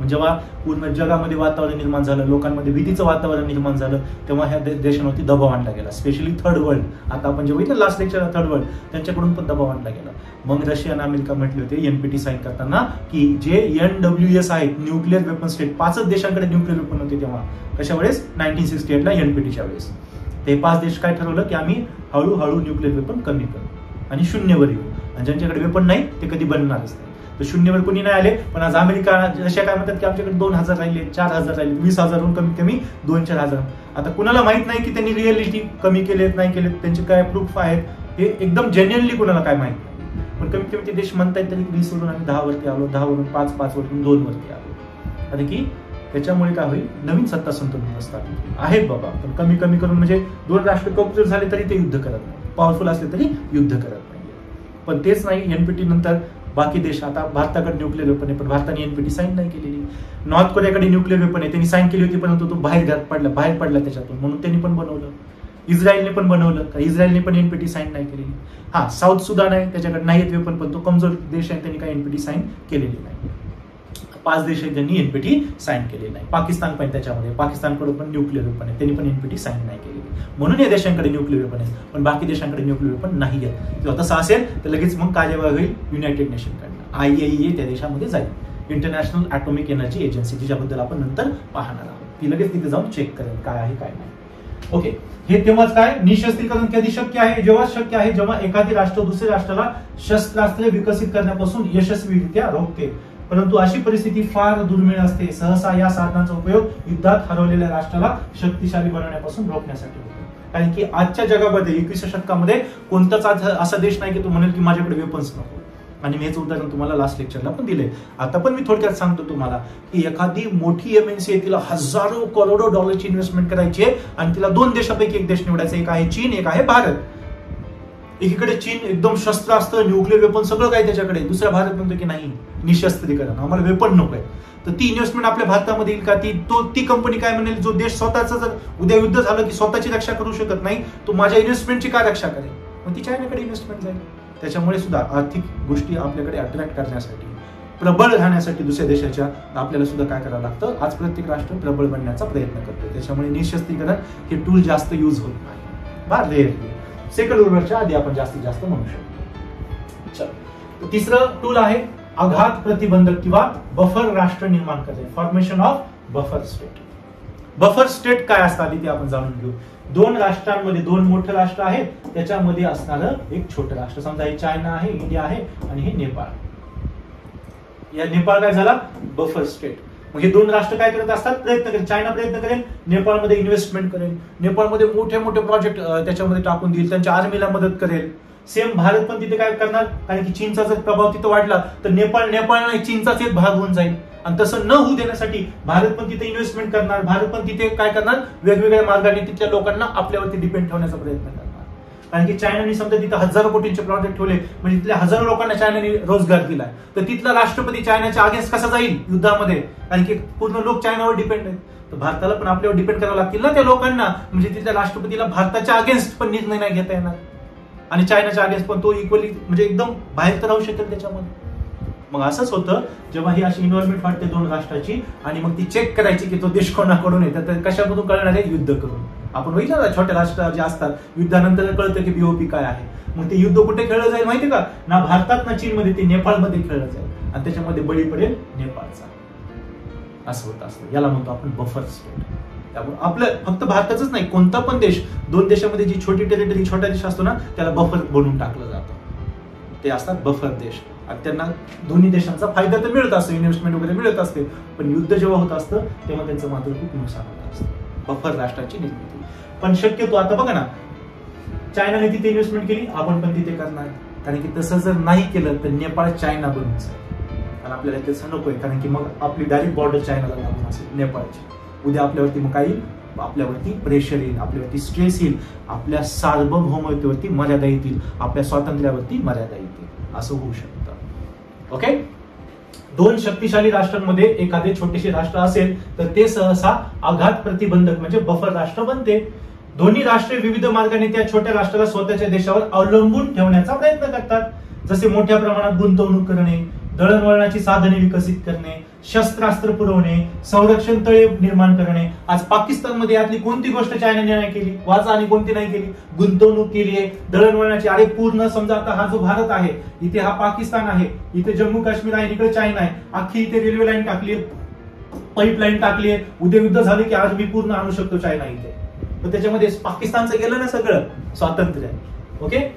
जेव्हा पूर्ण जगामध्ये वातावरण निर्माण झालं, लोकांमध्ये भीतीचं वातावरण निर्माण झालं, तेव्हा ह्या देशांवरती दबाव आणला गेला. स्पेशली थर्ड वर्ल्ड, आता आपण जे बघितलं लास्ट लेक्चर थर्ड वर्ल्ड, त्यांच्याकडून पण दबाव आणला गेला. मग रशिया आणि अमेरिका म्हटले होते एनपीटी साईन करताना की जे NWS आहेत न्यूक्लिअर वेपन स्टेट, 5च देशांकडे न्यूक्लिअर वेपन होते तेव्हा. कशा वेळेस 1968ला एनपीटीच्या वेळेस ते 5 देश काय ठरवलं की आम्ही हळूहळू न्यूक्लिअर वेपन कमी करू आणि शून्यवर येऊ, आणि ज्यांच्याकडे वेपन नाही ते कधी बनणारच नाही. तर शून्यवर कोणी नाही आले. पण आज अमेरिका रशिया काय म्हणतात की आमच्याकडे 2,000 राहिले, 4,000 राहिले, 20,000हून कमीत कमी 2-4,000. आता कुणाला माहित नाही की त्यांनी रिअलिटी कमी केलेत नाही केलेत, त्यांचे काय प्रूफ आहेत हे एकदम जेन्युअनली कुणाला काय माहित नाही. पण कमीत कमी ते देश म्हणतात तरी 20 वरून आम्ही 10 वरती आलो, 10 वरून 5, 5 वरून 2 वरती आलो. कारण की त्याच्यामुळे काय होईल, नवीन सत्ता संतुलन स्थापित आहेत बाबा. पण कमी कमी करून म्हणजे 2 राष्ट्र कमजोर झाले तरी ते युद्ध करत नाही, पॉवरफुल असले तरी युद्ध करत नाही. पण तेच नाही, एनपीटी नंतर बाकी देश, आता भारताकडे न्यूक्लिअर वेपन आहे पण भारताने एनपीटी साईन नाही केलेली. नॉर्थ कोरियाकडे न्यूक्लिअर वेपन आहे, त्यांनी साईन केली होती परंतु तो बाहेर पडला त्याच्यातून, म्हणून त्यांनी पण बनवलं. इस्रायलने पण बनवलं, इस्रायलने पण एनपीटी साईन नाही केलेली. हा, साऊथ सुदान आहे त्याच्याकडे नाहीत वेपन पण तो कमजोर देश आहे, त्यांनी काही एनपीटी साईन केलेली नाही. 5 देश आहेत ज्यांनी एनपीटी साईन केलेली नाही. पाकिस्तान पण त्याच्यामध्ये, पाकिस्तानकडे पण न्यूक्लिअर वेपन आहे, त्यांनी पण एनपीटी साईन नाही केलेली. म्हणून या देशांकडे न्यूक्लिअर वेपन आहे पण बाकी देशांकडे न्यूक्लिअर वेपन नाही आहे. जेव्हा तसं असेल तर लगेच मग कार्यवाही होईल युनायटेड नेशनकडनं, IAEA त्या देशामध्ये जाईल, इंटरनॅशनल ॲटॉमिक एनर्जी एजन्सी, जिच्याबद्दल आपण नंतर पाहणार आहोत. ती लगेच तिथे जाऊन चेक करेल काय आहे काय नाही. ओके, हे तेव्हाच काय निशस्त्रीकरण कधी शक्य आहे, जेव्हा शक्य आहे जेव्हा एखादी राष्ट्र दुसऱ्या राष्ट्राला शस्त्रास्त्रे विकसित करण्यापासून यशस्वीरित्या रोखते. परंतु अशी परिस्थिती फार दुर्मिळ असते. सहसा या साधनांचा उपयोग युद्धात हरवलेल्या राष्ट्राला शक्तिशाली बनवण्यापासून रोखण्यासाठी होतो. कारण की आजच्या जगामध्ये 21व्या शतकामध्ये कोणताच असा देश नाही की तो म्हणेल की माझ्याकडे वेपन्स नको. आणि मी हेच उदाहरण तुम्हाला लास्ट लेक्चरला पण दिले. आता पण मी थोडक्यात सांगतो तुम्हाला की एखादी मोठी MNC आहे, तिला हजारो करोडो डॉलरची इन्व्हेस्टमेंट करायची आहे आणि तिला 2 देशापैकी एक देश निवडायचा, एक आहे चीन, एक आहे भारत. एकीकडे चीन एकदम शस्त्रास्त्र न्यूक्लिअर वेपन सगळं काय त्याच्याकडे, दुसरा भारत म्हणतो की नाही निशस्त्रीकरण, आम्हाला वेपन नको आहे. तर ती इन्व्हेस्टमेंट आपल्या भारतामध्ये येईल का? ती कंपनी काय म्हणेल, जो देश स्वतःचा जर उद्या युद्ध झालं की स्वतःची रक्षा करू शकत नाही तो माझ्या इन्व्हेस्टमेंटची काय रक्षा करेल, मग ती चायनाकडे इन्व्हेस्टमेंट जाईल. त्याच्यामुळे सुद्धा आर्थिक गोष्टी आपल्याकडे अट्रॅक्ट करण्यासाठी, प्रबळ राहण्यासाठी दुसऱ्या देशाच्या आपल्याला सुद्धा काय करावं लागतं. आज प्रत्येक राष्ट्र प्रबळ बनण्याचा प्रयत्न करतो, त्याच्यामुळे निशस्त्रीकरण हे टूल जास्त यूज होत नाही, फार रेअरली. सेकंड वर्ल्ड वॉरच्या आधी आपण जास्तीत जास्त म्हणू शकतो. चल, तिसरं टूल आहे आघात प्रतिबंधक किंवा बफर राष्ट्र निर्माण करणे, formation of buffer state. Buffer state काय असतात ते आपण जाणून घेऊ. दोन राष्ट्रांमध्ये, दोन मोठे राष्ट्र आहेत, त्याच्यामध्ये असणारं एक छोटं राष्ट्र. समजा हे चायना आहे, इंडिया आहे आणि हे नेपाळ. या नेपाळ काय झाला, बफर स्टेट. मग हे दोन राष्ट्र काय करत असतात, प्रयत्न करेल. चायना प्रयत्न करेल नेपाळमध्ये इन्व्हेस्टमेंट करेल, नेपाळमध्ये मोठे मोठे प्रोजेक्ट त्याच्यामध्ये टाकून देईल, त्यांच्या आर्मीला मदत करेल. सेम भारत पण तिथे काय करणार, कारण की चीनचा जर प्रभाव तिथे वाढला तर नेपाळ चीनचाच एक भाग होऊन जाईल. आणि तसं न होऊ देण्यासाठी भारत पण तिथे इन्व्हेस्टमेंट करणार, भारत पण तिथे काय करणार, वेगवेगळ्या मार्गाने तिथल्या लोकांना आपल्यावरती डिपेंड ठेवण्याचा प्रयत्न करणार. कारण की चायनाने समजा तिथे हजारो कोटींचे प्रोजेक्ट ठेवले, म्हणजे तिथल्या हजारो लोकांना चायनाने रोजगार दिलाय, तर तिथला राष्ट्रपती चायनाच्या अगेन्स्ट कसा जाईल युद्धामध्ये, कारण की पूर्ण लोक चायनावर डिपेंड आहेत. तर भारताला पण आपल्यावर डिपेंड करावं लागतील ना त्या लोकांना, म्हणजे तिथल्या राष्ट्रपतीला भारताच्या अगेन्स्ट पण निर्णय नाही घेता येणार आणि चायनाच्या अगेन्स्ट पण तो इक्वली म्हणजे एकदम बाहेर तर राहू शकेल त्याच्यामध्ये. मग असंच होतं जेव्हा ही अशी इन्व्हॉल्वमेंट वाटते दोन राष्ट्राची, आणि मग ती चेक करायची की तो देश कोणाकडून येतात, तर कशामधून कळणार आहे, युद्ध करून. आपण बघितलं ना छोट्या राष्ट्र जे असतात युद्धानंतर कळतं की बीओपी काय आहे. मग ते युद्ध कुठे खेळलं जाईल माहिती का, ना भारतात ना चीनमध्ये, ते नेपाळमध्ये खेळलं जाईल आणि त्याच्यामध्ये बळी पडेल नेपाळचा. असं होत असतं, याला म्हणतो आपण बफर स्टेट. त्यामुळे आपलं फक्त भारताचंच नाही, कोणता पण देश, दोन देशामध्ये जी छोटी टेरिटरी, छोटा देश असतो ना, त्याला बफर बनवून टाकलं जातं. ते असतात बफर देश. त्यांना दोन्ही देशांचा फायदा तर मिळत असतो, इन्व्हेस्टमेंट वगैरे मिळत असते, पण युद्ध जेव्हा होत असतं तेव्हा त्यांचं मात्र खूप नुकसान होत असतं. बफर राष्ट्राची निर्मिती. पण शक्यतो आता बघा ना, चायनाने तिथे इन्व्हेस्टमेंट केली, आपण पण तिथे करणार, कारण की तसं जर नाही केलं तर नेपाळ चायना बनून जाईल आणि आपल्याला तसं नकोय, कारण की मग आपली डायरेक्ट बॉर्डर चायनाला लागून असेल नेपाळची. उद्या आपल्यावरती मग काही आपल्यावरती प्रेशर येईल, आपल्यावरती स्ट्रेस येईल, आपल्या सार्वभौमतेवरती मर्यादा येतील, आपल्या स्वातंत्र्यावरती मर्यादा येतील, असं होऊ शकतं. ओके, दोन शक्तिशाली राष्ट्रांमध्ये एखादे छोटेसे राष्ट्र असेल तर ते सहसा आघात प्रतिबंधक म्हणजे बफर राष्ट्र बनते. दोन्ही राष्ट्रे विविध मार्गाने त्या छोट्या राष्ट्राला स्वतःच्या देशावर अवलंबून ठेवण्याचा प्रयत्न करतात, जसे मोठ्या प्रमाणात गुंतवणूक करणे, दळणवळणाची साधने विकसित करणे, शस्त्रास्त्र पुरवणे, संरक्षण तळे निर्माण करणे. आज पाकिस्तानमध्ये यातली कोणती गोष्ट चायनाने नाही केली, वाचा, आणि कोणती नाही केली, गुंतवणूक केली आहे दळणवळणाची. अरे पूर्ण समजा आता हा जो भारत आहे, इथे हा पाकिस्तान आहे, इथे जम्मू काश्मीर आहे, इकडे चायना आहे, अख्खी इथे रेल्वे लाईन टाकली, पाईपलाईन टाकली आहे. उद्या युद्ध झाले की आज मी पूर्ण आणू शकतो चायना इथे, पण त्याच्यामध्ये पाकिस्तानचं गेलं ना सगळं स्वातंत्र्य. ओके,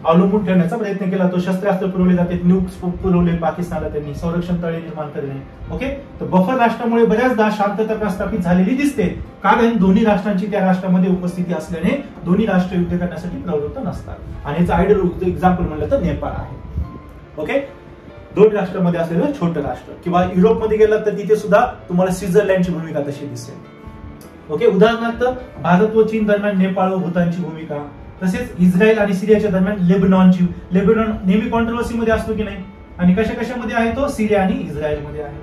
अवलंबून ठेवण्याचा प्रयत्न केला तो, शस्त्रास्त्र पुरवले जाते, न्यूक्स पुरवले पाकिस्तानला त्यांनी, संरक्षण तळे निर्माण करणे. ओके, तर बफर राष्ट्रामुळे बऱ्याचदा शांतता प्रस्थापित झालेली दिसते, कारण दोन्ही राष्ट्रांची त्या राष्ट्रामध्ये उपस्थिती असल्याने दोन्ही राष्ट्र युद्ध करण्यासाठी प्रवृत्त नसतात. आणि याचं आयडियल एक्झाम्पल म्हणलं तर नेपाळ आहे. ओके, दोन राष्ट्रांमध्ये असलेलं छोटं राष्ट्र. किंवा युरोपमध्ये गेलं तर तिथे सुद्धा तुम्हाला स्वित्झर्लंडची भूमिका तशी दिसेल. ओके, उदाहरणार्थ भारत व चीन दरम्यान नेपाळ व भूतानची भूमिका, तसेच इस्रायल आणि सिरियाच्या दरम्यान लेबनॉनची. लेबनॉन नेहमी कॉन्ट्रोवर्सी मध्ये असतो की नाही, आणि कशा कशामध्ये आहे तो, सिरिया आणि इस्रायलमध्ये आहे.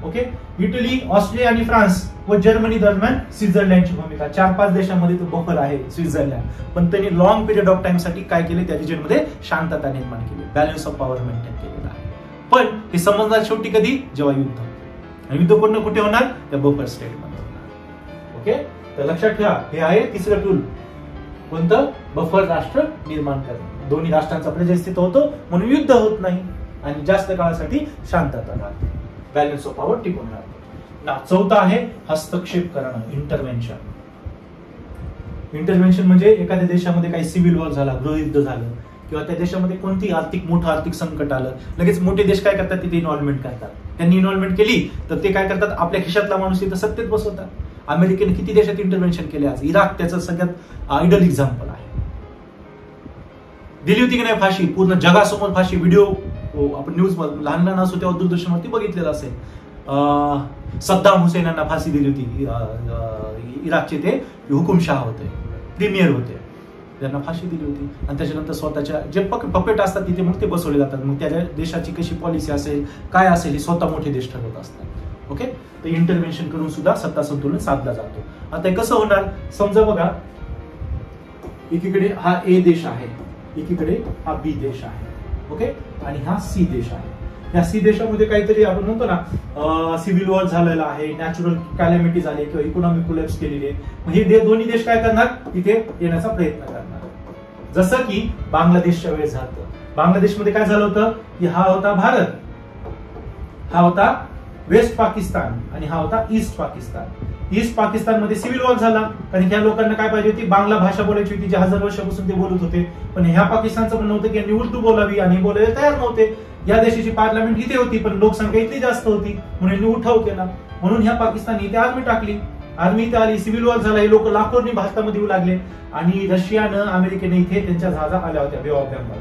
ओके, इटली, ऑस्ट्रिया आणि फ्रान्स व जर्मनी दरम्यान स्वित्झर्लंडची भूमिका. 4-5 देशांमध्ये तो बफर आहे स्वित्झर्लंड, पण त्यांनी लॉंग पिरियड ऑफ टाइम साठी काय केले, त्या रिजनमध्ये शांतता निर्माण केली, बॅलन्स ऑफ पॉवर मेंटेन केलेला आहे. पण हे समजणार शेवटी कधी, जेव्हा युद्ध, आणि युद्ध कोण कुठे होणार, त्या बफर स्टेट मध्ये होणार. ओके, तर लक्षात ठेवा, हे आहे तिसरं टूल, कोणतं, बफर राष्ट्र निर्माण करणे. दोन्ही राष्ट्रांचा प्रजास्तित्व होतो म्हणून युद्ध होत नाही आणि जास्त काळासाठी शांतता राहते, बॅलन्स ऑफ पॉवर टिकून राहते. ना चौथा आहे हस्तक्षेप करणं, इंटरव्हेन्शन. इंटरव्हेन्शन म्हणजे एखाद्या देशामध्ये काही सिव्हिल वॉर झाला, गृहयुद्ध झालं, किंवा त्या देशामध्ये कोणती मोठं आर्थिक संकट आलं, लगेच मोठे देश काय करतात, तिथे इन्व्हॉल्वमेंट करतात. त्यांनी इन्व्हॉल्वमेंट केली तर ते काय करतात, आपल्या खिशातला माणूस तिथं सत्तेत बसवतात. अमेरिकेने किती देशात इंटरव्हेन्शन केले, आज इराक त्याचं सगळ्यात आयडल एक्झाम्पल आहे. दिली होती की नाही फाशी, पूर्ण जगासमोर फाशी. व्हिडिओ आपण न्यूज लहान लहान असो तेव्हा दूरदर्शनवरती बघितलेलं असेल. सद्दाम हुसेन यांना फाशी दिली होती, इराकचे ते हुकुमशाह होते, प्रीमियर होते, त्यांना फाशी दिली होती. आणि त्याच्यानंतर स्वतःच्या जे पपेट असतात तिथे मग ते बसवले जातात. मग त्या देशाची कशी पॉलिसी असेल, काय असेल, हे स्वतः मोठे देश ठरवत असतात. ओके, तर इंटरव्हेन्शन करून सुद्धा सत्ता संतुलन साधला जातो. आता कसं होणार, समजा बघा, एकीकडे हा ए देश आहे, एकीकडे हा बी देश आहे. ओके, आणि हा सी देश आहे. या सी देशामध्ये काहीतरी आपण म्हणतो ना, सिव्हिल वॉर झालेला आहे, नॅचरल कॅलॅमिटी झाली किंवा इकॉनॉमिक कोलॅप्स केलेली आहे. मग हे दोन्ही देश काय करणार, तिथे येण्याचा प्रयत्न करणार. जसं की बांगलादेशच्या वेळेस झालं. बांगलादेशमध्ये काय झालं होतं की हा होता भारत, हा होता वेस्ट पाकिस्तान आणि हा होता ईस्ट पाकिस्तान. ईस्ट पाकिस्तानमध्ये सिव्हिल वॉर झाला, कारण ह्या लोकांना काय पाहिजे होती, बांगला भाषा बोलायची होती, जी 1000 वर्षापासून ते बोलत होते. पण ह्या पाकिस्तानचं म्हणणं होतं की यांनी उर्दू बोलावी, आणि बोलायला तयार नव्हते. या देशाची पार्लमेंट इथे होती, पण लोकसंख्या इतकी जास्त होती म्हणून यांनी उठाव केला. म्हणून ह्या पाकिस्तानने इथे आर्मी टाकली, आर्मी इथे आली, सिव्हिल वॉर झाला, हे लोक लाखोंनी भारतामध्ये येऊ लागले, आणि रशियानं अमेरिकेने इथे त्यांच्या जहाजा आल्या होत्या बे ऑफ बेंगॉल.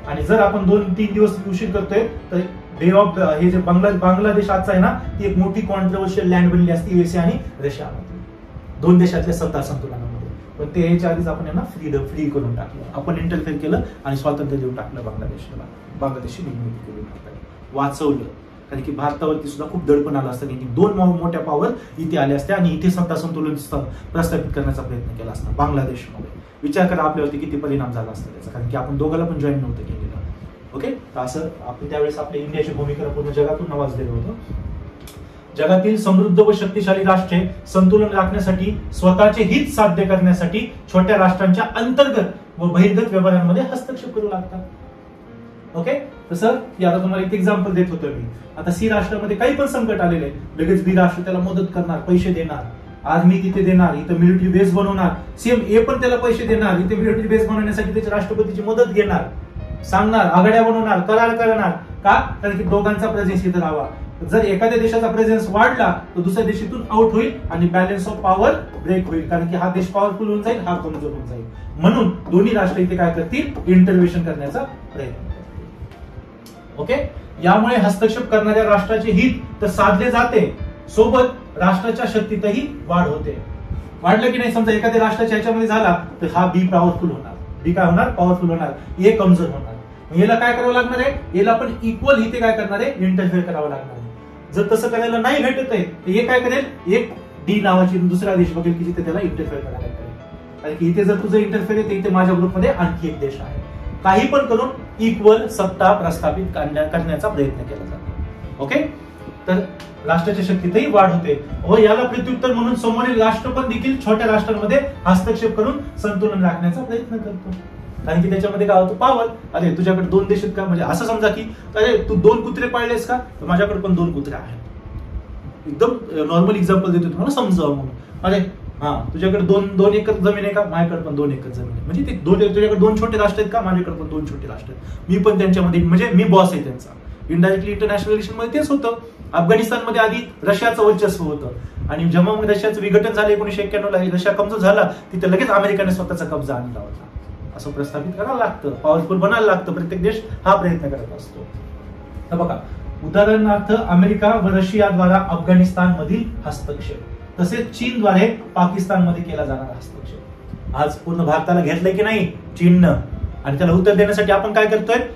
आणि जर आपण 2-3 दिवस उशीर करतोय तर बे ऑफ हे जे बांगलादेश आजचा आहे ना, ती एक मोठी कॉन्ट्रोवर्शियल लँड बनली असती युएसए आणि रशियामध्ये, दोन देशातल्या सत्ता संतुलनामध्ये. पण ते याच्या आधीच आपण यांना फ्री करून टाकलं, आपण इंटरफेअर केलं आणि स्वातंत्र्य देऊन टाकलं बांगलादेशला. बांगलादेशची निर्मिती केली, वाचवलं. कारण की भारतावरती सुद्धा खूप दडपण आलं असतं, की 2 मोठ्या पॉवर इथे आल्या असत्या आणि इथे सत्ता संतुलन प्रस्थापित करण्याचा प्रयत्न केला असता बांगलादेशमध्ये. विचार करा आपल्यावरती किती परिणाम झाला असता त्याचा, कारण की आपण दोघांना पण जॉईन नव्हतं केलेलं. ओके, तर असं आपण त्यावेळेस आपल्या इंडियाची भूमिका पूर्ण जगातून नावाजलेलं होतं. जगातील समृद्ध व शक्तिशाली राष्ट्रे संतुलन राखण्यासाठी, स्वतःचे हित साध्य करण्यासाठी छोट्या राष्ट्रांच्या अंतर्गत व बहिर्गत व्यवहारांमध्ये हस्तक्षेप करू लागतात. ओके, तसं आता तुम्हाला एक एक्झाम्पल देत होतो मी. आता सी राष्ट्रामध्ये काही पण संकट आलेले, लगेच बी राष्ट्र त्याला मदत करणार, पैसे देणार, आर्मी तिथे देणार, इथं मिलिटरी बेस बनवणार. सेम ए पण त्याला पैसे देणार, इथे मिलिटरी बेस बनवण्यासाठी त्याच्या राष्ट्रपतीची मदत घेणार, सांगणार, आघाड्या बनवणार, करार करणार. का? कारण की दोघांचा प्रेझेन्स इथं राहावा. जर एखाद्या देशाचा प्रेझेन्स वाढला तर दुसऱ्या देशातून आउट होईल आणि बॅलन्स ऑफ पॉवर ब्रेक होईल, कारण की हा देश पॉवरफुल होऊन जाईल, हा कमजोर होऊन जाईल. म्हणून दोन्ही राष्ट्र इथे काय करतील, इंटरव्हेन्शन करण्याचा प्रयत्न करतील. ओके, यामुळे हस्तक्षेप करणाऱ्या राष्ट्राचे हित तर साधले जाते, सोबत राष्ट्राच्या शक्तीतही वाढ होते. वाढलं की नाही, समजा एखाद्या राष्ट्राच्या ह्याच्यामध्ये झाला तर हा बी पॉवरफुल होणार, बी काय होणार, पॉवरफुल होणार, ए कमजोर होणार. याला काय करावं लागणार आहे, याला पण इक्वल इथे काय करणार आहे, इंटरफेअर करावं लागणार आहे. जर तसं करायला नाही भेटत आहे तर हे काय करेल, एक डी नावाची दुसरा देश बघेल की जिथे त्याला इंटरफेअर करायला लागेल. कारण की इथे जर तुझं इंटरफेअर आहे तर इथे माझ्या ग्रुपमध्ये आणखी एक देश आहे. काही पण करून इक्वल सत्ता प्रस्थापित करण्याचा प्रयत्न केला जातो. ओके, तर राष्ट्राच्या शक्तीतही वाढ होते व याला प्रत्युत्तर म्हणून समोरील राष्ट्र पण देखील छोट्या राष्ट्रांमध्ये हस्तक्षेप करून संतुलन राखण्याचा प्रयत्न करतो. कारण की त्याच्यामध्ये काय होतं, पॉवर. अरे तुझ्याकडे 2 देश आहेत का, म्हणजे असं समजा की अरे तू 2 कुत्रे पाळलेस का, तर माझ्याकडे पण 2 कुत्रे आहेत. एकदम नॉर्मल एक्झाम्पल देतो तुम्हाला समजावं म्हणून. अरे हा, तुझ्याकडे 2 एकर जमीन आहे का, माझ्याकडे पण 2 एकर जमीन आहे. म्हणजे ते तुझ्याकडे 2 छोटे राष्ट्र आहेत का, माझ्याकडे पण 2 छोटे राष्ट्र आहेत. मी पण त्यांच्यामध्ये, म्हणजे मी बॉस आहे त्यांचा. इनडायरेक्टली इंटरनॅशनल रिलेशन मध्ये तेच होतं. अफगाणिस्तानमध्ये आधी रशियाचं वर्चस्व होतं आणि जेव्हा मग रशियाचं विघटन झालं 1991 ला, रशिया कमजोर झाला, तिथे लगेच अमेरिकेने स्वतःचा कब्जा आणला होता. असं प्रस्थापित करायला लागतं, पॉवरफुल बनायला लागतं. प्रत्येक देश हा प्रयत्न करत असतो. तर बघा, उदाहरणार्थ अमेरिका व रशियाद्वारा अफगाणिस्तान मधील हस्तक्षेप, तसेच चीनद्वारे पाकिस्तानमध्ये केला जाणारा हस्तक्षेप. आज पूर्ण भारताला घेतलंय की नाही चीननं, आणि त्याला उत्तर देण्यासाठी आपण काय करतोय,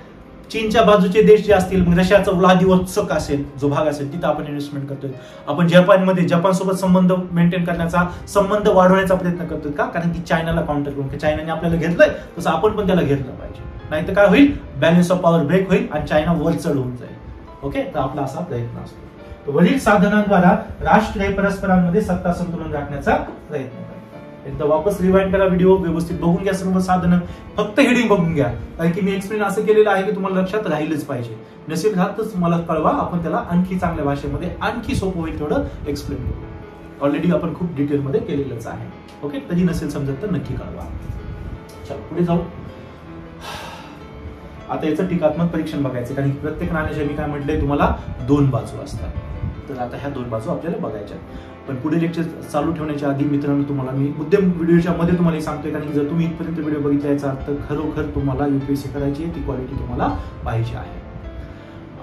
चीनच्या बाजूचे देश जे असतील, मग रशियाचा व्लादिवोस्तोक असेल जो भाग असेल तिथं आपण इन्व्हेस्टमेंट करतोय. आपण जपान सोबत संबंध मेंटेन करण्याचा, संबंध वाढवण्याचा प्रयत्न करतोय. का? कारण की चायनाला काउंटर करून, चायनाने आपल्याला घेतलंय तसं आपण पण त्याला घेतलं पाहिजे, नाहीतर काय होईल, बॅलन्स ऑफ पॉवर ब्रेक होईल आणि चायना वर चढ होऊन जाईल. ओके, तर आपला असा प्रयत्न असतो. वरील साधनांद्वारा राष्ट्र हे परस्परांमध्ये सत्ता संतुलन राखण्याचा प्रयत्न करतात. एकदा वापस रिवाइंड करा व्हिडिओ, व्यवस्थित बघून घ्या सर्व साधनं, फक्त हेडिंग बघून घ्या. कारण की मी एक्सप्लेन असं केलेलं आहे की तुम्हाला लक्षात राहीलच पाहिजे. नसेल राहतच मला कळवा, आपण त्याला आणखी चांगल्या भाषेमध्ये, आणखी सोपं होईल तेवढं एक्सप्लेन करू. ऑलरेडी आपण खूप डिटेलमध्ये केलेलंच आहे. ओके, तरी नसेल समजत तर नक्की कळवा. चला पुढे जाऊ. आता याचं टीकात्मक परीक्षण बघायचं, कारण प्रत्येक नाण्याच्या मी काय म्हटलंय तुम्हाला 2 बाजू असतात. तर आता ह्या 2 बाजू आपल्याला बघायच्या. पण पुढे लेक्चर चालू ठेवण्याच्या आधी मित्रांनो तुम्हाला मी मुद्देम व्हिडिओच्या मध्ये तुम्हाला सांगतोय, कारण की जर तुम्ही इथपर्यंत व्हिडिओ बघितला याचा अर्थ खरोखर तुम्हाला युपीएससी करायची आहे, ती क्वालिटी तुम्हाला पाहिजे आहे.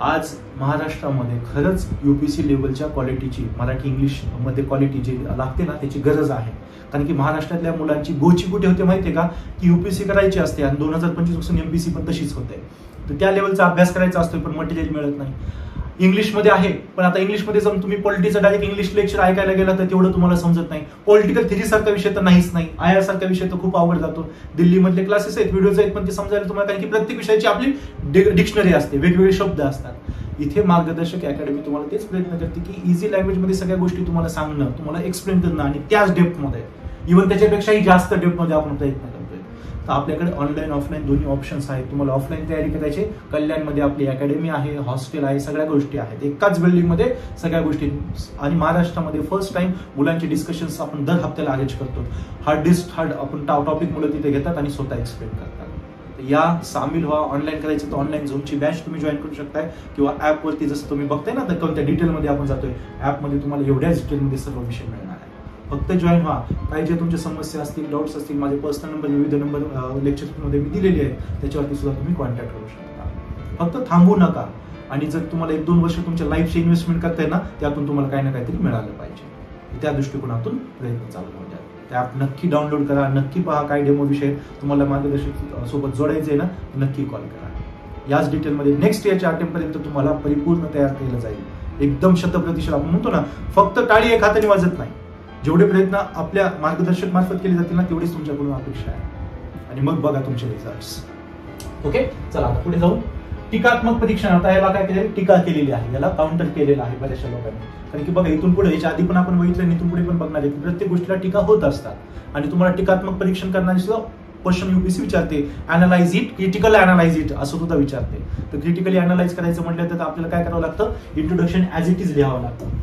आज महाराष्ट्रामध्ये खरंच युपीएससी लेवलच्या क्वालिटीची, मराठी इंग्लिश मध्ये क्वालिटी जी लागते ना, त्याची गरज आहे. कारण की महाराष्ट्रातल्या मुलांची गोची कुठे होते माहितीये का, की युपीएससी करायची असते आणि 2025 पासून एमपीसी पण तशीच होते. तर त्या लेवलचा अभ्यास करायचा असतो, पण मटेरियल मिळत नाही. इंग्लिशमध्ये आहे, पण आता इंग्लिशमध्ये जर तुम्ही पॉलिटिक्सचं डायरेक्ट इंग्लिश लेक्चर ऐकायला गेला तर तेवढं तुम्हाला समजत नाही. पॉलिटिकल थिअरी सारखा विषय तर नाहीच नाही, आय सारखा विषय तर खूप अवघड जातो. दिल्लीमधले क्लासेस आहेत, व्हिडिओज आहेत, पण ते समजायला तुम्हाला, कारण की प्रत्येक विषयाची आपली डिक्शनरी असते, वेगवेगळे शब्द असतात. इथे मार्गदर्शक अकॅडमी तुम्हाला तेच प्रयत्न करते की इझी लँग्वेजमध्ये सगळ्या गोष्टी तुम्हाला सांगणं, तुम्हाला एक्सप्लेन करणं, आणि त्याच डेप्थमध्ये, इव्हन त्याच्यापेक्षाही जास्त डेप्थमध्ये आपण प्रयत्न करतोय. तर आपल्याकडे ऑनलाईन ऑफलाईन दोन्ही ऑप्शन्स आहेत. तुम्हाला ऑफलाईन तयारी करायची, कल्याणमध्ये आपली अकॅडमी आहे, हॉस्टेल आहे, सगळ्या गोष्टी आहेत एकाच बिल्डिंगमध्ये सगळ्या गोष्टी. आणि महाराष्ट्रामध्ये फर्स्ट टाइम मुलांचे डिस्कशन्स आपण दर हप्त्याला अरेंज करतो. हार्ड आपण टॉपिक मुलं तिथे घेतात आणि स्वतः एक्सप्लेन करतात. या सामील व्हा. ऑनलाईन करायचं तर ऑनलाईन झूमची बॅच तुम्ही जॉईन करू शकताय किंवा ऍपवरती जसं तुम्ही बघताय ना, तर कोणत्या डिटेलमध्ये आपण जातोय, ऍपमध्ये तुम्हाला एवढ्याच डिटेलमध्ये सर्व विषय मिळणार आहे. फक्त जॉईन व्हा. काही जे तुमच्या समस्या असतील, डाऊट्स असतील, माझे पर्सनल नंबर विविध नंबर लेक्चर्समध्ये मी दिलेले आहेत, त्याच्यावरती सुद्धा तुम्ही कॉन्टॅक्ट करू शकता. फक्त थांबू नका. आणि जर तुम्हाला 1-2 वर्ष तुमच्या लाईफची इन्व्हेस्टमेंट करताय ना, त्यातून तुम्हाला काही ना काहीतरी मिळालं पाहिजे. त्या दृष्टिकोनातून प्रयत्न चालू होऊन द्या. त्या ॲप नक्की डाउनलोड करा, नक्की पहा काय डेमो विषय तुम्हाला मार्गदर्शक सोबत जोडायचं आहे ना, नक्की कॉल करा. याच डिटेलमध्ये नेक्स्ट इयरच्या अटेम्प्टपर्यंत तुम्हाला परिपूर्ण तयार केलं जाईल. एकदम 100% आपण म्हणतो ना, फक्त टाळी एक हाताने वाजत नाही. जेवढे प्रयत्न आपल्या मार्गदर्शक मार्फत केले जातील ना, तेवढीच तुमच्याकडून अपेक्षा आहे. आणि मग बघा तुमचे रिझल्ट्स. ओके, चला आता पुढे जाऊ. टीकात्मक परीक्षण. आता याला काय केलेलं, टीका केलेली आहे, याला काउंटर केलेलं आहे बऱ्याचशा लोकांनी. कारण की बघा, इथून पुढे याच्या आधी पण आपण बघितलं, इथून पुढे पण बघणार आहे की प्रत्येक गोष्टीला टीका होत असतात. आणि तुम्हाला टीकात्मक परीक्षण करणारी सुद्धा क्वेश्चन युपीसी विचारते, analyse it, critical analyse it असं सुद्धा विचारते. तर क्रिटिकली अॅनालाइज करायचं म्हटलं तर आपल्याला काय करावं लागतं, इंट्रोडक्शन ऍज इट इज लिहावं लागतं.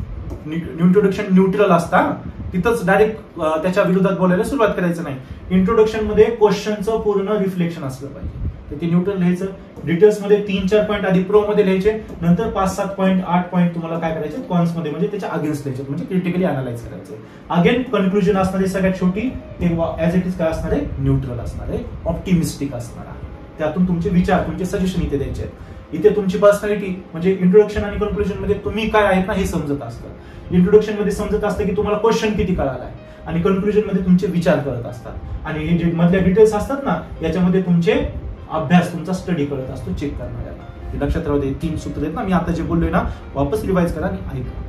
इंट्रोडक्शन न्यूट्रल असता, तिथंच डायरेक्ट त्याच्या विरोधात बोलायला सुरुवात करायचं नाही. इंट्रोडक्शन मध्ये क्वेश्चनचं पूर्ण रिफ्लेक्शन असलं पाहिजे, तर ते न्यूट्रल लिहायचं. डिटेल्स मध्ये 3-4 पॉईंट आधी प्रो मध्ये लिहायचे, नंतर 5-7 पॉईंट 8 पॉईंट तुम्हाला काय करायचे कॉन्स मध्ये, म्हणजे त्याच्या अगेन्स्ट लिहायचे, म्हणजे क्रिटिकली अॅनालाइज करायचे. अगेन कन्क्लुजन असणारे सगळ्यात शेवटी, ते ऍज इट इज काय असणार आहे, न्यूट्रल असणार आहे, ऑप्टिमिस्टिक असणार आहे. त्यातून तुमचे विचार, तुमचे सजेशन इथे द्यायचे आहेत. इथे तुमची पर्सनॅलिटी म्हणजे इंट्रोडक्शन आणि कन्क्लुजन मध्ये तुम्ही काय आहेत ना हे समजत असतं. इंट्रोडक्शन मध्ये समजत असतं की तुम्हाला क्वेश्चन किती कळाला आहे, आणि कन्क्लुजन मध्ये तुमचे विचार कळत असतात. आणि हे जे मधल्या डिटेल्स असतात ना, याच्यामध्ये तुमचे अभ्यास, तुमचा स्टडी करत असतो चेक करणाऱ्याला. लक्षात राहू दे, 3 सूत्र आहेत ना, मी आता जे बोललोय ना, वापस रिवाइज करा आणि ऐका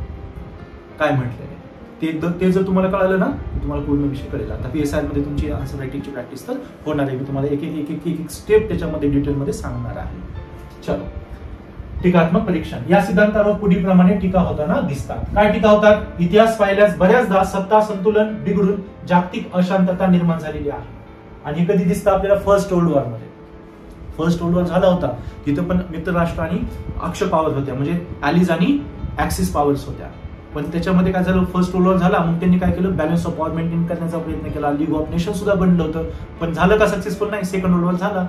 काय म्हटलंय ते जर तुम्हाला कळालं ना, तुम्हाला पूर्ण विषय कळेल. आता PSI मध्ये तुमची आन्सर रायटिंगची प्रॅक्टिस तर होणार आहे. मी तुम्हाला एक स्टेप त्याच्यामध्ये डिटेलमध्ये सांगणार आहे. चलो, टीकात्मक परीक्षण. या सिद्धांतावर पुढीलप्रमाणे टीका होताना दिसतात. काय टीका होतात, इतिहास पाहिल्यास बऱ्याचदा सत्ता संतुलन बिघडून जागतिक अशांतता निर्माण झालेली आहे. आणि हे कधी दिसतं आपल्याला, फर्स्ट वर्ल्ड वॉर मध्ये. फर्स्ट वर्ल्ड वॉर झाला होता, तिथं पण मित्र राष्ट्र आणि अक्ष पॉवर होत्या, म्हणजे ॲलिज आणि ऍक्सिस पॉवर्स होत्या. पण त्याच्यामध्ये काय झालं, फर्स्ट वर्ल्ड वॉर झाला, मग त्यांनी काय केलं, बॅलन्स ऑफ पॉवर मेंटेन करण्याचा प्रयत्न केला. लीग ऑफ नेशन सुद्धा बनलं होतं, पण झालं का सक्सेसफुल नाही. सेकंड वर्ल्ड वॉर झाला.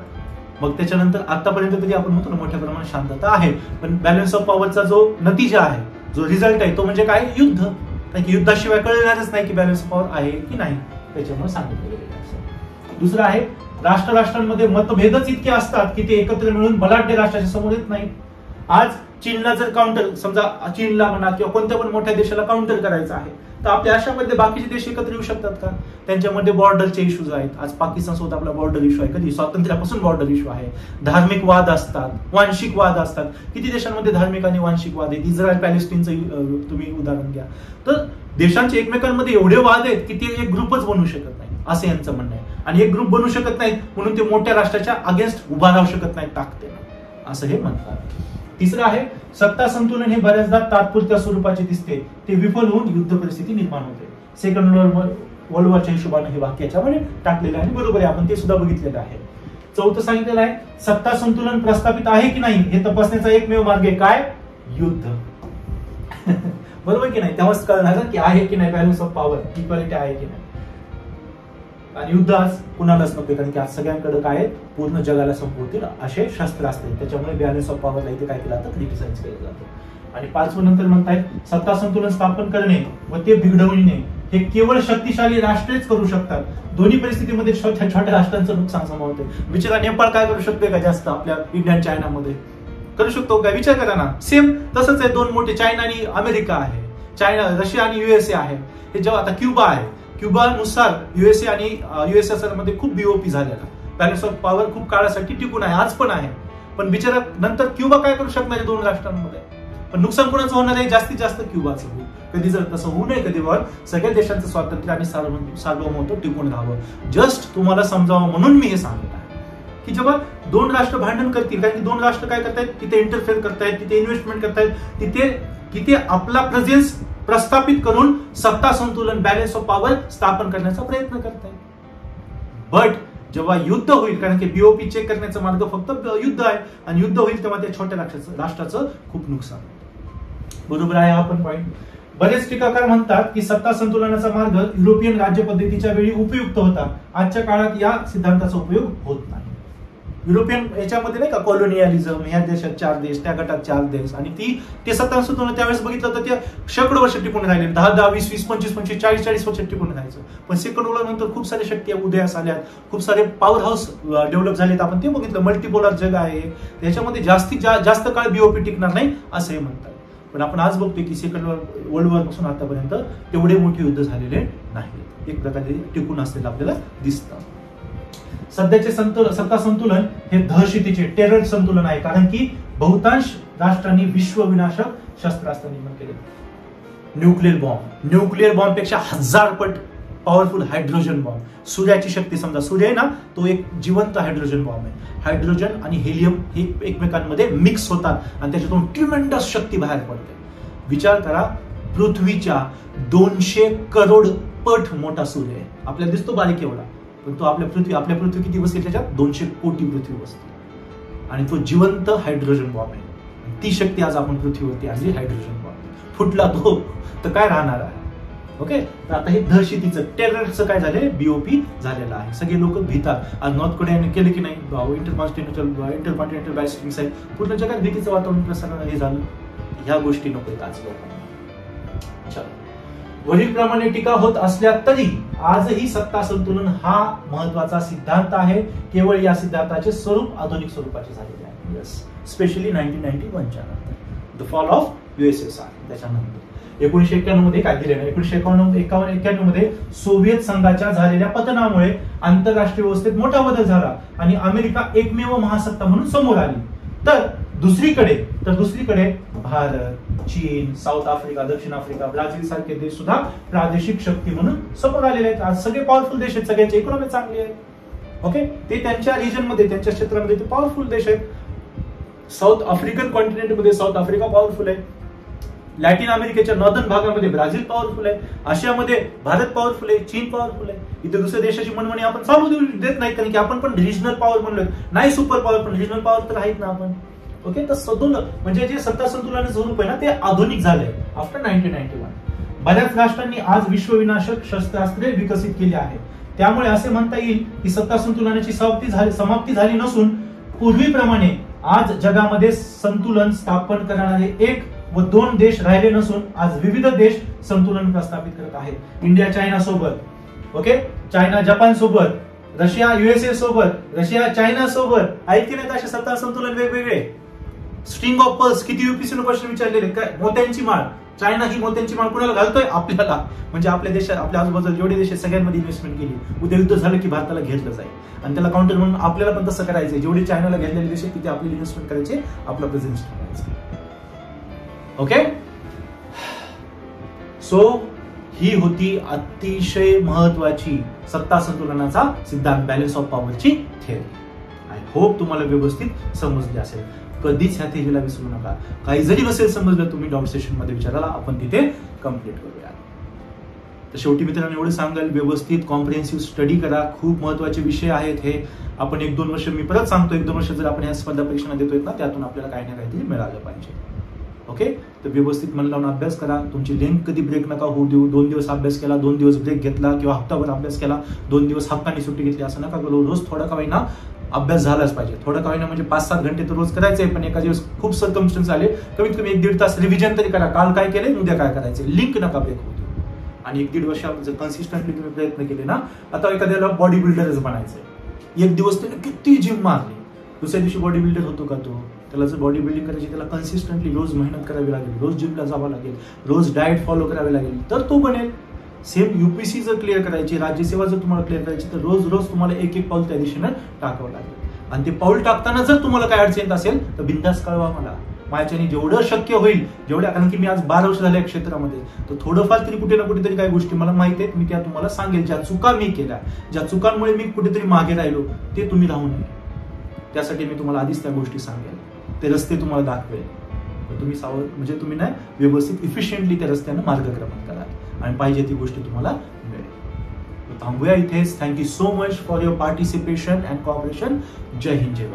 मग त्याच्यानंतर आतापर्यंत तरी आपण म्हणतो ना, मोठ्या प्रमाणात शांतता आहे. पण बॅलन्स ऑफ पॉवरचा जो नतीजा आहे, जो रिझल्ट आहे, तो म्हणजे काय, युद्ध. कारण की युद्धाशिवाय कळणारच नाही की बॅलन्स ऑफ पॉवर आहे की नाही, त्याच्यामुळे सांगितलं गेलं आहे. दुसरं आहे, राष्ट्रांमध्ये मतभेदच इतके असतात की ते एकत्र मिळून बलाढ्य राष्ट्राच्या समोर येत नाही. आज चीनला जर काउंटर, समजा चीनला म्हणा किंवा कोणत्या पण मोठ्या देशाला काउंटर करायचं आहे, तर आपल्या अशामध्ये बाकीचे देश एकत्र येऊ शकतात का? त्यांच्यामध्ये बॉर्डरचे इश्यूज आहेत. आज पाकिस्तान सोबत आपला बॉर्डर इश्यू आहे, कधी स्वातंत्र्यापासून बॉर्डर इश्यू आहे. धार्मिक वाद असतात, वांशिक वाद असतात. किती देशांमध्ये धार्मिक आणि वांशिक वाद आहेत. इस्रायल पॅलेस्टाईनचं तुम्ही उदाहरण घ्या. तर देशांचे एकमेकांमध्ये एवढे वाद आहेत की ते एक ग्रुपच बनवू शकत नाही, असं यांचं म्हणणं आहे. आणि एक ग्रुप बनवू शकत नाहीत म्हणून ते मोठ्या राष्ट्राच्या अगेन्स्ट उभा राहू शकत नाहीत ताकदीने, असं हे म्हणतात. तिसरं आहे, सत्ता संतुलन हे बऱ्याचदा तात्पुरत्या स्वरूपाचे दिसते, ते विफल होऊन युद्ध परिस्थिती निर्माण होते. सेकंड वर्ल्ड वॉरच्या हिशोबाने हे वाक्य याच्यामध्ये टाकलेलं आहे, बरोबर आहे, आपण ते सुद्धा बघितलेलं आहे. चौथं सांगितलेलं आहे, सत्ता संतुलन प्रस्थापित आहे की नाही हे तपासण्याचा एकमेव मार्ग आहे काय, युद्ध. बरोबर की नाही, तेव्हाच कळणार की आहे की नाही बॅलन्स ऑफ पॉवर, इक्वालिटी आहे की नाही. आणि युद्ध आज कुणालाच नको, कारण की आज सगळ्यांकडे काय आहे, पूर्ण जगाला संपवतील असे शस्त्र असते. त्याच्यामुळे बॅलन्स ऑफ पॉवरला इथे काय केलं जातं, क्रिटिसाइज केलं जातं. आणि 5वं नंतर म्हणतायत, सत्ता संतुलन स्थापन करणे व ते बिघडविणे हे केवळ शक्तिशाली राष्ट्रेच करू शकतात. दोन्ही परिस्थितीमध्ये छोट्या छोट्या राष्ट्रांचं नुकसान समावते. विचारा, नेपाळ काय करू शकते का जास्त आपल्या इंडिया चायनामध्ये, करू शकतो का? विचार करा ना. सेम तसंच आहे, 2 मोठे चायना आणि अमेरिका आहे, चायना रशिया आणि USA आहे. हे जेव्हा आता क्युबा आहे, क्युबानुसार USA आणि USSR मध्ये खूप BOP झालेला, बॅलन्स ऑफ पॉवर खूप काळासाठी टिकून आहे, आज पण आहे. पण बिचारा नंतर क्युबा काय करू शकणार आहे 2 राष्ट्रांमध्ये, पण नुकसान कोणाचं होणार आहे, जास्तीत जास्त क्युबाचं होईल. कधी जर तसं होऊ नये, कधी वर सगळ्या देशांचं स्वातंत्र्य आणि सार्वभौमत्व टिकून राहावं. जस्ट तुम्हाला समजावं म्हणून मी हे सांगत आहे की जेव्हा 2 राष्ट्र भांडण करतील, कारण की 2 राष्ट्र काय करतायत, तिथे इंटरफेअर करतायत, तिथे इन्व्हेस्टमेंट करतायत, तिथे आपला प्रेझेन्स प्रस्थापित करून सत्ता संतुलन, बॅलन्स ऑफ पॉवर स्थापन करण्याचा प्रयत्न करतायत. बट जेव्हा युद्ध होईल, कारण की बीओपी चेक करण्याचा मार्ग फक्त युद्ध आहे, आणि युद्ध होईल तेव्हा त्या छोट्या राष्ट्राचं खूप नुकसान होईल. बरोबर आहे हा पण पॉईंट. बरेच टीकाकार म्हणतात की सत्ता संतुलनाचा मार्ग युरोपियन राज्य पद्धतीच्या वेळी उपयुक्त होता, आजच्या काळात या सिद्धांताचा उपयोग होत नाही. युरोपियन याच्यामध्ये नाही का कॉलोनियलिझम, ह्या देशात 4 देश, त्या गटात 4 देश, आणि ते सत्ता संतुलन त्यावेळेस बघितलं तर ते शेकडो वर्ष टिकून राहिले, 10-10, 20-20, 25-25, 40-40 वर्ष टिकून राहायचं. पण सेकंड वर्ल्ड नंतर खूप साऱ्या शक्ती उदयास आल्यात, खूप सारे पॉवर हाऊस डेव्हलप झालेत, आपण ते बघितलं. मल्टीपोलर जग आहे, त्याच्यामध्ये जास्तीत जास्त काळ बीओपी टिकणार नाही असंही म्हणतात. पण आपण आज बघतोय की सेकंड वर्ल्ड वॉर पासून आतापर्यंत तेवढे मोठे युद्ध झालेले नाहीत, एक प्रकारे टिकून असलेलं आपल्याला दिसतं. सध्याचे सत्ता संतुलन हे दहशतीचे टेरर संतुलन आहे, कारण की बहुतांश राष्ट्रांनी विश्वविनाशक शस्त्रास्त्र निर्माण केले. न्यूक्लिअर बॉम्ब पेक्षा 1000 पट पॉवरफुल हायड्रोजन बॉम्ब. सूर्याची शक्ती, समजा सूर्य आहे ना, तो एक जिवंत हायड्रोजन बॉम्ब आहे. हायड्रोजन आणि हेलियम हे एकमेकांमध्ये मिक्स होतात आणि त्याच्यातून ट्रिमेंडस शक्ती बाहेर पडते. विचार करा, पृथ्वीच्या 200 करोड पट मोठा सूर्य आहे. आपल्याला दिसतो बारीक एवढा, पण तो आपल्या पृथ्वी किती बसते त्याच्यात? 200 कोटी पृथ्वी बसते, आणि तो जिवंत हायड्रोजन बॉम्ब आहे. ती शक्ती आज आपण पृथ्वीवरती आणली, हायड्रोजन बॉम्ब. फुटला तो तर काय राहणार आहे? ओके, तर आता हे दहशतीचं टेररचं काय झालंय? बीओपी झालेलं आहे. सगळे लोक भीतात. आज नॉर्थ कोरियाने केले की नाही इंटरकॉन्टिनेंटल बॅलिस्टिक मिसाईल, पूर्ण जगात भीतीचं वातावरण प्रसारण हे झालं. ह्या गोष्टी नको आहेत आज लोकांना. चला, वरीलप्रमाणे टीका होत असल्या तरी आजही सत्ता संतुलन हा महत्वाचा सिद्धांत आहे. केवळ या सिद्धांताचे स्वरूप आधुनिक स्वरूपाचे झालेले आहे. यस, स्पेशली 1991च्या नंतर, द फॉल ऑफ USSR. त्याच्यानंतर 1991 मध्ये काय दिले नाही, 1991 मध्ये सोव्हिएत संघाच्या झालेल्या पतनामुळे आंतरराष्ट्रीय व्यवस्थेत मोठा बदल झाला आणि अमेरिका एकमेव महासत्ता म्हणून समोर आली. तर दुसरीकडे भारत, चीन, साऊथ आफ्रिका, दक्षिण आफ्रिका, ब्राझील सारखे देश सुद्धा प्रादेशिक शक्ती म्हणून समोर आलेले आहेत. आज सगळे पॉवरफुल देश आहेत, सगळ्यांची इकॉनॉमी चांगली आहे. ओके, ते त्यांच्या रिजन मध्ये, त्यांच्या क्षेत्रामध्ये ते पॉवरफुल देश आहेत. साऊथ आफ्रिकन कॉन्टिनेंट मध्ये साऊथ आफ्रिका पॉवरफुल आहे. लॅटिन अमेरिकेच्या नॉर्दर्न भागामध्ये ब्राझील पॉवरफुल आहे. आशियामध्ये भारत पॉवरफुल आहे, चीन पॉवरफुल आहे. इथे दुसऱ्या देशाची मनमानी आपण चालू देत नाही, कारण की आपण पण रिजनल पॉवर बनलोय. नाही सुपर पॉवर, पण रिजनल पॉवर तर आहेत ना आपण. ओके, तर म्हणजे जे सत्ता संतुलनाचं स्वरूप आहे ना, ते आधुनिक झालंय आफ्टर 1991. बऱ्याच राष्ट्रांनी आज विश्वविनाशक शस्त्रास्त्रे विकसित केली आहेत. त्यामुळे असे म्हणता येईल की सत्ता संतुलनाची समाप्ती झाली नसून पूर्वीप्रमाणे आज जगामध्ये संतुलन स्थापन करणारे 1 व 2 देश राहिले नसून आज विविध देश संतुलन प्रस्थापित करत आहेत. इंडिया चायना सोबत, ओके, चायना जपान सोबत, रशिया USA सोबत, रशिया चायना सोबत. आहेत की नाही असे सत्ता संतुलन वेगवेगळे? स्ट्रिंग ऑफ पर्ल्स, किती UPSC क्वेश्चन विचारलेले, काय मोत्यांची माळ. चायना ही मोत्यांची माळ कुणाला घालतोय? आपल्याला. म्हणजे आपल्या देशात, आपल्या आजूबाजूला जेवढे देश आहेत सगळ्यांमध्ये इन्व्हेस्टमेंट केली. उद्या युद्ध झालं की भारताला घेतलं जाईल, आणि त्याला काउंटर म्हणून आपल्याला पण तसं करायचंय. जेवढे चायनाला घेतलेले देश आहेत तिथे आपली इन्व्हेस्टमेंट करायचे, आपला प्रेझेन्स ठेवायचं. ओके, सो ही होती अतिशय महत्वाची सत्ता संतुलनाचा सिद्धांत, बॅलन्स ऑफ पॉवरची थेअरी. आय होप तुम्हाला व्यवस्थित समजले असेल. कधीच ह्या थेअरीला विसरू नका. काही जरी नसेल समजलं, तुम्ही डाऊट सेशन मध्ये विचारायला, आपण तिथे कम्प्लीट करूया. तर शेवटी मित्रांनो एवढं सांगाल, व्यवस्थित कॉम्प्रिहेन्सिव्ह स्टडी करा. खूप महत्वाचे विषय आहेत हे. आपण 1-2 वर्ष, मी परत सांगतो, 1-2 वर्ष जर आपण ह्या स्पर्धा परीक्षा देतोय ना, त्यातून आपल्याला काही ना काहीतरी मिळालं पाहिजे. ओके, तर व्यवस्थित मन लावून अभ्यास करा. तुमची लिंक कधी ब्रेक नका होऊ देऊ. 2 दिवस अभ्यास केला, 2 दिवस ब्रेक घेतला, किंवा हप्ताभर अभ्यास केला, 2 दिवस हक्काने सुट्टी घेतली, असं नका करू. रोज थोडा का होईना अभ्यास झालाच पाहिजे. थोडा का होईना म्हणजे 5-7 घंटे तर रोज करायचे. पण एका दिवस खूप सर्कमस्टन्स आले, कमीत कमी 1-1.5 तास रिव्हिजन तरी करा. काल काय केले, उद्या काय करायचे. लिंक नका ब्रेक होऊ देऊ. आणि 1-1.5 वर्ष जर कन्सिस्टंटली तुम्ही प्रयत्न केले ना, आता एखाद्याला बॉडी बिल्डरच बनायचंय. 1 दिवस त्याने किती जिम मारली, दुसऱ्या दिवशी बॉडी बिल्डर होतो का तो? त्याला जर बॉडी बिल्डिंग करायची, त्याला कन्सिस्टंटली रोज मेहनत करावी लागेल, रोज जिमला जावं लागेल, रोज डाएट फॉलो करावे लागेल, तर तो बनेल. सेम UPSC जर क्लिअर करायची, राज्यसेवा जर तुम्हाला क्लिअर करायची, तर रोज रोज तुम्हाला 1-1 पाऊल त्या दिशेनं टाकावं लागेल. आणि ते पाऊल टाकताना जर तुम्हाला काय अडचण येत असेल तर बिंदास कळवा मला. माझ्याने जेवढं शक्य होईल, कारण की मी आज 12 वर्ष झाले या क्षेत्रामध्ये, तर थोडंफार तरी कुठे ना कुठेतरी काही गोष्टी मला माहिती आहेत, मी त्या तुम्हाला सांगेल. ज्या चुका मी केल्या, ज्या चुकांमुळे मी कुठेतरी मागे राहिलो, ते तुम्ही राहू नये. त्यासाठी मी तुम्हाला आधीच त्या गोष्टी सांगेल, ते रस्ते तुम्हाला दाखवेल. तुम्ही म्हणजे तुम्ही ना व्यवस्थित इफिशियंटली त्या रस्त्यानं मार्गक्रमण करा आणि पाहिजे ती गोष्टी तुम्हाला मिळेल. थांबूया इथेच. Thank you so much for your participation and cooperation. जय हिंद, जय भारत.